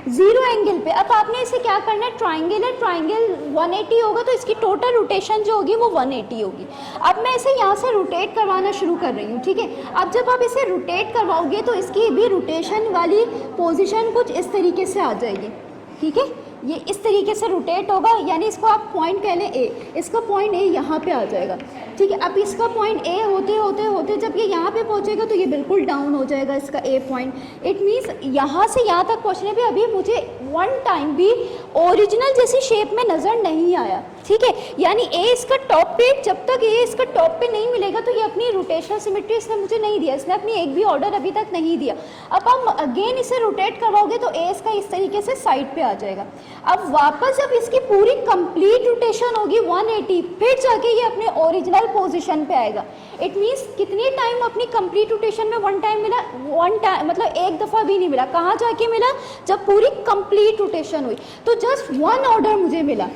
ज़ीरो एंगल पे। अब आपने इसे क्या करना है, ट्राइंगल है, ट्राइंगल 180 होगा तो इसकी टोटल रोटेशन जो होगी वो 180 होगी। अब मैं इसे यहाँ से रोटेट करवाना शुरू कर रही हूँ, ठीक है। अब जब आप इसे रोटेट करवाओगे तो इसकी भी रोटेशन वाली पोजीशन कुछ इस तरीके से आ जाएगी, ठीक है। ये इस तरीके से रोटेट होगा, यानी इसको आप पॉइंट कह लें ए, इसका पॉइंट ए यहाँ पे आ जाएगा, ठीक है। अब इसका पॉइंट ए होते होते होते जब ये यहाँ पे पहुँचेगा तो ये बिल्कुल डाउन हो जाएगा इसका ए पॉइंट। इट मीन्स यहाँ से यहाँ तक पहुँचने पे अभी मुझे वन टाइम भी ओरिजिनल जैसी शेप में नज़र नहीं आया, ठीक है। यानी ए इसका टॉप पे, जब तक ए इसका टॉप पे नहीं मिलेगा तो ये अपनी रोटेशनल सिमेट्री इसने मुझे नहीं दिया, इसने अपनी एक भी ऑर्डर अभी तक नहीं दिया। अब हम अगेन इसे रोटेट करवाओगे तो ए इसका इस तरीके से साइड पे आ जाएगा। अब वापस जब इसकी पूरी कंप्लीट रोटेशन होगी 180, फिर जाके ये अपने ओरिजिनल पोजीशन पे आएगा। इट मीन्स कितनी टाइम अपनी कंप्लीट रोटेशन में वन टाइम मिला, वन टाइम मतलब एक दफ़ा भी नहीं मिला। कहाँ जाके मिला, जब पूरी कंप्लीट रोटेशन हुई तो जस्ट वन ऑर्डर मुझे मिला।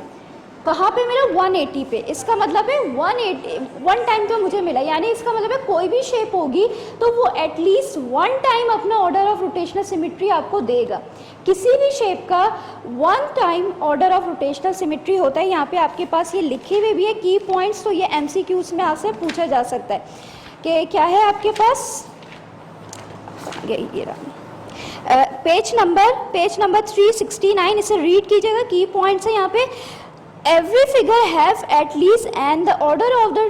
कहाँ पे मिला, 180 पे। इसका मतलब है 180 वन टाइम तो मुझे मिला, यानी इसका मतलब है कोई भी शेप होगी तो वो एटलीस्ट वन टाइम अपना ऑर्डर ऑफ रोटेशनल सिमेट्री आपको देगा। किसी भी शेप का one time order of rotational symmetry होता है। यहाँ पे आपके पास ये लिखे हुए भी है की पॉइंट्स, तो ये MCQs में आपसे पूछा जा सकता है कि क्या है आपके पास, ये रहा पेज नंबर 369, इसे रीड कीजिएगा। की पॉइंट्स है यहाँ पे, every figure have at least and the order of the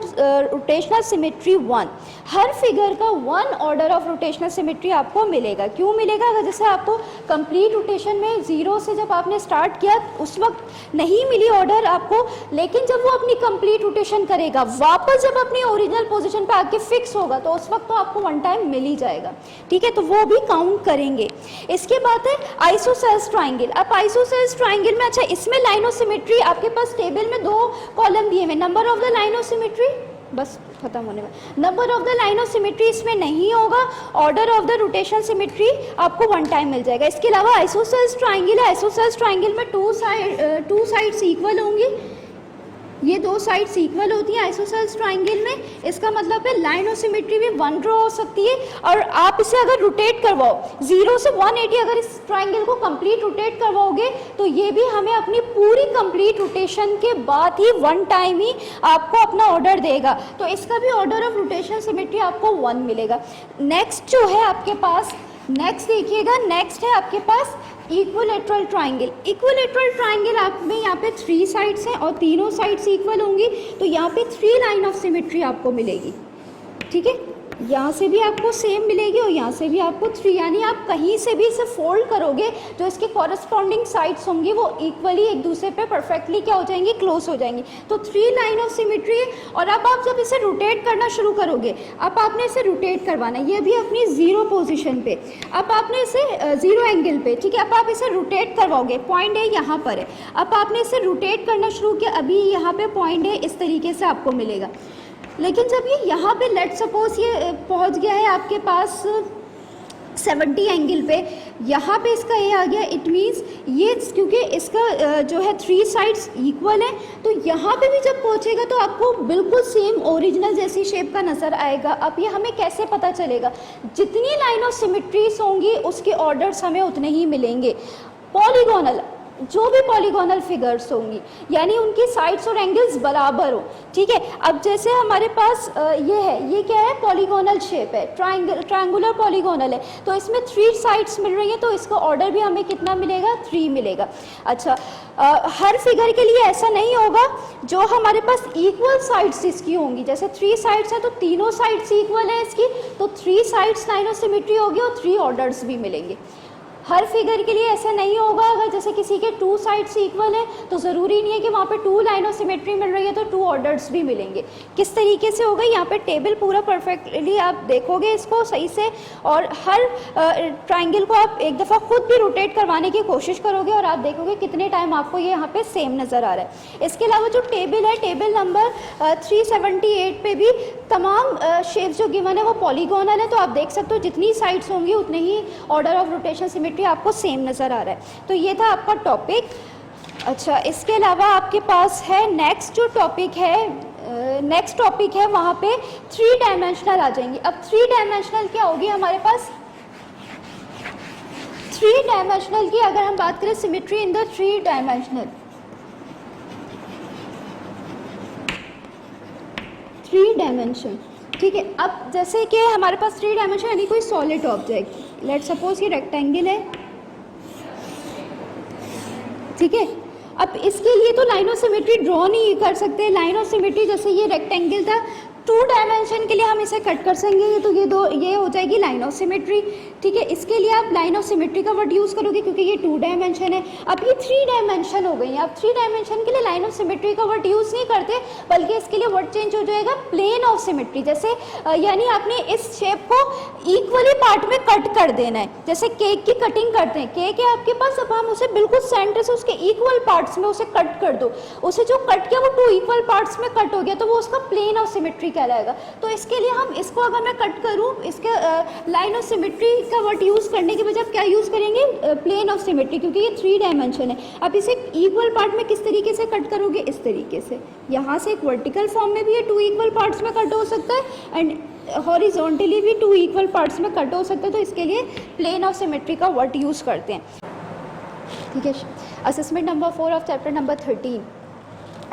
rotational symmetry 1। Her figure का 1 ऑर्डर ऑफ रोटेशनल सिमेट्री आपको मिलेगा। क्यों मिलेगा, अगर जैसे आपको कंप्लीट रोटेशन में ज़ीरो से जब आपने स्टार्ट किया उस वक्त नहीं मिली ऑर्डर आपको, लेकिन जब वो अपनी कंप्लीट रोटेशन करेगा, वापस जब अपनी ओरिजिनल पोजीशन पे आके फिक्स होगा तो उस वक्त तो आपको वन टाइम मिल ही जाएगा, ठीक है। तो वो भी काउंट करेंगे। इसके बाद है आइसोसेल्स ट्राइंगल। अब आइसोसेल्स ट्राइंगल में, अच्छा इसमें लाइन ऑफ सिमेट्री आपके पास टेबल में 2 कॉलम दिए हुए, number of the line of symmetry, बस खत्म होने में, number of the line of symmetry इसमें नहीं होगा, order of the rotation symmetry आपको वन टाइम मिल जाएगा। इसके अलावा आइसोसेल्स ट्राइंगल है, आइसोसेल्स ट्राइंगल में टू साइड्स इक्वल होंगी, ये 2 साइड्स इक्वल होती हैं आइसोसेल्स ट्राइंगल में। इसका मतलब है लाइन ऑफ सिमेट्री भी 1 ड्रॉ हो सकती है। और आप इसे अगर रोटेट करवाओ 0 से 180, अगर इस ट्राइंगल को कंप्लीट रोटेट करवाओगे तो ये भी हमें अपनी पूरी कंप्लीट रोटेशन के बाद ही वन टाइम ही आपको अपना ऑर्डर देगा। तो इसका भी ऑर्डर ऑफ रोटेशन सिमेट्री आपको 1 मिलेगा। नेक्स्ट जो है आपके पास, नेक्स्ट देखिएगा, नेक्स्ट है आपके पास इक्विलेटरल ट्राइंगल। इक्विलेटरल ट्राइंगल आप में यहाँ पे 3 साइड्स हैं और तीनों साइड्स इक्वल होंगी, तो यहाँ पे 3 लाइन ऑफ सिमेट्री आपको मिलेगी, ठीक है। यहाँ से भी आपको सेम मिलेगी और यहाँ से भी आपको 3, यानी आप कहीं से भी इसे फोल्ड करोगे जो इसके कॉरस्पॉन्डिंग साइड्स होंगी वो इक्वली एक दूसरे पे परफेक्टली क्या हो जाएंगी, क्लोज हो जाएंगी। तो 3 लाइन ऑफ सिमेट्री है। और अब आप जब इसे रोटेट करना शुरू करोगे, अब आपने इसे रोटेट करवाना, ये भी अपनी 0 पोजिशन पे, अब आपने इसे 0 एंगल पे, ठीक है। अब आप इसे रोटेट करवाओगे, पॉइंट ए यहाँ पर है, अब आपने इसे रोटेट करना शुरू किया, अभी यहाँ पे पॉइंट ए इस तरीके से आपको मिलेगा। लेकिन जब ये यहाँ पे लेट सपोज ये पहुँच गया है आपके पास 70 एंगल पे, यहाँ पे इसका ये आ गया, इट मीन्स ये क्योंकि इसका जो है 3 साइड्स इक्वल है, तो यहाँ पे भी जब पहुँचेगा तो आपको बिल्कुल सेम ओरिजिनल जैसी शेप का नज़र आएगा। अब ये हमें कैसे पता चलेगा, जितनी लाइन ऑफ सिमेट्रीज होंगी उसके ऑर्डर्स हमें उतने ही मिलेंगे। पॉलीगोनल, जो भी पॉलीगोनल फिगर्स होंगी, यानी उनकी साइड्स और एंगल्स बराबर हो, ठीक है। अब जैसे हमारे पास ये है, ये क्या है, पॉलीगोनल शेप है, ट्रायंगुलर पॉलीगोनल है, तो इसमें 3 साइड्स मिल रही हैं, तो इसका ऑर्डर भी हमें कितना मिलेगा, 3 मिलेगा। अच्छा, हर फिगर के लिए ऐसा नहीं होगा, जो हमारे पास इक्वल साइड्स इसकी होंगी, जैसे 3 साइड्स हैं तो तीनों साइड्स इक्वल है इसकी, तो 3 साइड्स लाइन ऑफ सिमेट्री होगी और 3 ऑर्डर्स भी मिलेंगे। हर फिगर के लिए ऐसा नहीं होगा। अगर जैसे किसी के 2 साइड्स इक्वल है तो ज़रूरी नहीं है कि वहाँ पे 2 लाइन ऑफ सिमेट्री मिल रही है तो 2 ऑर्डर्स भी मिलेंगे। किस तरीके से होगा, यहाँ पे टेबल पूरा परफेक्टली आप देखोगे इसको सही से, और हर ट्राइंगल को आप एक दफ़ा खुद भी रोटेट करवाने की कोशिश करोगे और आप देखोगे कितने टाइम आपको ये यहाँ पे सेम नज़र आ रहा है। इसके अलावा जो टेबल है, टेबल नंबर 378 पे भी तमाम शेप्स जो गिवन है वो पॉलीगोनल है, तो आप देख सकते हो जितनी साइड्स होंगी उतने ही ऑर्डर ऑफ रोटेशन सिमेट्री आपको सेम नज़र आ रहा है। तो ये था आपका टॉपिक। अच्छा, इसके अलावा आपके पास है नेक्स्ट जो टॉपिक है, नेक्स्ट टॉपिक है वहाँ पे 3 डायमेंशनल आ जाएंगी। अब 3 डायमेंशनल क्या होगी हमारे पास, 3 डायमेंशनल की अगर हम बात करें symmetry in the 3 dimensional, 3 dimension, ठीक है। अब जैसे कि हमारे पास 3 डायमेंशन यानी कोई सॉलिड ऑब्जेक्ट, लेट सपोज ये रेक्टेंगल है, ठीक है। अब इसके लिए तो लाइन ऑफ सिमेट्री ड्रॉ नहीं कर सकते। लाइन ऑफ सिमेट्री जैसे ये रेक्टेंगल था, 2 डायमेंशन के लिए हम इसे कट कर सकेंगे तो ये हो जाएगी लाइन ऑफ सिमेट्री, ठीक है। इसके लिए आप लाइन ऑफ सिमेट्री का वर्ड यूज़ करोगे क्योंकि ये 2 डायमेंशन है। अब ये 3 डायमेंशन हो गई हैं। अब 3 डायमेंशन के लिए लाइन ऑफ सिमेट्री का वर्ड यूज़ नहीं करते, बल्कि इसके लिए वर्ड चेंज हो जाएगा प्लेन ऑफ सिमेट्री। जैसे यानी आपने इस शेप को इक्वली पार्ट में कट कर देना है। जैसे केक की कटिंग करते हैं, केक है आपके पास, अब हम उसे बिल्कुल सेंटर से उसके इक्वल पार्ट्स में उसे कट कर दो, उसे जो कट किया वो 2 इक्वल पार्ट्स में कट हो गया, तो वो उसका प्लेन ऑफ सिमेट्री कहलाएगा। तो इसके लिए हम इसको अगर मैं कट करूं, इसके लाइन ऑफ सिमेट्री का वर्ड यूज़ करने के बजाय क्या यूज़ करेंगे, प्लेन ऑफ सिमेट्री, क्योंकि ये 3 डायमेंशन है। अब इसे इक्वल पार्ट में किस तरीके से कट करोगे, इस तरीके से। यहाँ से एक वर्टिकल फॉर्म में भी ये 2 इक्वल पार्ट्स में कट हो सकता है एंड हॉरिजॉन्टली भी 2 इक्वल पार्ट्स में कट हो सकता है, तो इसके लिए प्लेन ऑफ सिमेट्री का वर्ड यूज़ करते हैं, ठीक है। Assessment number 4 of chapter number 13,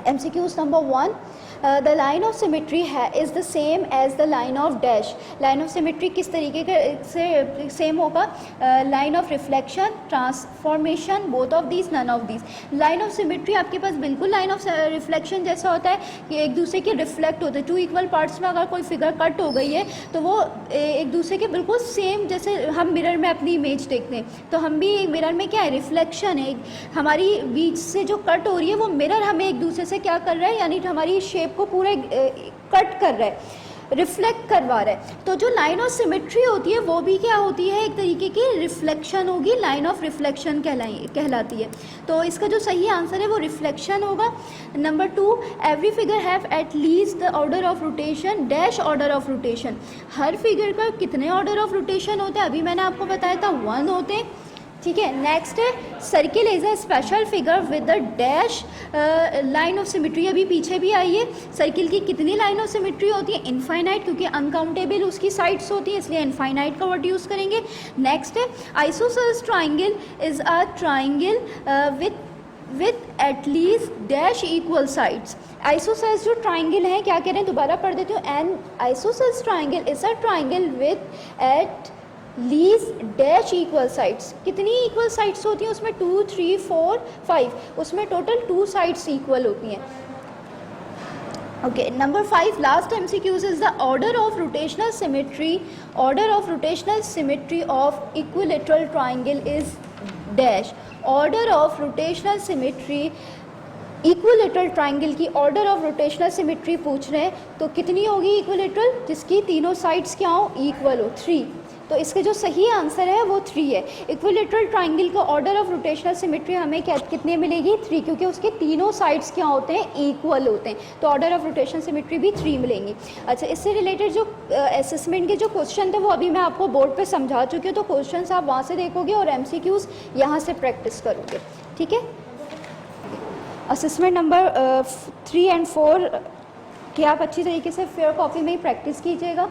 MCQs number 1, the line of symmetry है is the same as the line of dash. Line of symmetry किस तरीके से सेम होगा, line of reflection, transformation, both of these, none of these. Line of symmetry आपके पास बिल्कुल line of reflection जैसा होता है कि एक दूसरे के रिफ्लेक्ट होते हैं। 2 इक्वल पार्ट्स में अगर कोई फिगर कट हो गई है तो वो एक दूसरे के बिल्कुल सेम, जैसे हम मिरर में अपनी इमेज देखते हैं तो हम भी मिरर में क्या है, रिफ्लेक्शन है, हमारी बीच से जो कट हो रही है वो मिरर हमें एक दूसरे से क्या कर रहा है, यानी हमारी शेप को पूरे कट कर रहा है, रिफ्लेक्ट करवा रहा है। तो जो लाइन ऑफ सिमेट्री होती है वो भी क्या होती है, एक तरीके की रिफ्लेक्शन होगी, लाइन ऑफ रिफ्लेक्शन कहलाती है। तो इसका जो सही आंसर है वो रिफ्लेक्शन होगा। Number 2, every figure have at least the order of rotation dash order of rotation. Her figure का कितने ऑर्डर ऑफ रोटेशन होते हैं, अभी मैंने आपको बताया था 1 होते हैं, ठीक है। नेक्स्ट है circle is a special figure with the dash line of symmetry. अभी पीछे भी आई है, सर्किल की कितनी लाइन ऑफ सिमेट्री होती है, इनफाइनाइट, क्योंकि अनकाउंटेबल उसकी साइड्स होती हैं इसलिए इनफाइनाइट का वर्ड यूज़ करेंगे। नेक्स्ट है isosceles triangle is a triangle with at least dash equal sides. Isosceles जो ट्राइंगल है, क्या कह रहे हैं, दोबारा पढ़ देती हूँ। N isosceles triangle is a triangle with at least dash equal sides. कितनी इक्वल साइड्स होती हैं उसमें, 2, 3, 4, 5, उसमें टोटल 2 साइड्स इक्वल होती हैं। Okay, number 5 last MCQs is the order of rotational symmetry. Order of rotational symmetry of equilateral triangle is dash. Order of rotational symmetry equilateral triangle की order of rotational symmetry पूछ रहे हैं तो कितनी होगी equilateral, जिसकी तीनों साइड्स क्या हो, इक्वल हो, 3। तो इसका जो सही आंसर है वो 3 है। इक्विलेटरल ट्राइंगल का ऑर्डर ऑफ रोटेशनल सिमेट्री हमें कितने मिलेगी, 3, क्योंकि उसके तीनों साइड्स क्या होते हैं, इक्वल होते हैं, तो ऑर्डर ऑफ रोटेशनल सिमेट्री भी 3 मिलेंगी। अच्छा, इससे रिलेटेड जो असेसमेंट के जो क्वेश्चन थे वो अभी मैं आपको बोर्ड पे समझा चुकी हूँ, तो क्वेश्चन आप वहाँ से देखोगे और MCQs यहाँ से प्रैक्टिस करोगे, ठीक है। असेसमेंट नंबर 3 and 4 कि आप अच्छी तरीके से फेयर कॉपी में ही प्रैक्टिस कीजिएगा।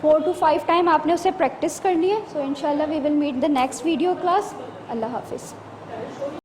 4 to 5 टाइम आपने उसे प्रैक्टिस करनी है। सो इंशाल्लाह we will meet the next video class. अल्लाह हाफिज़।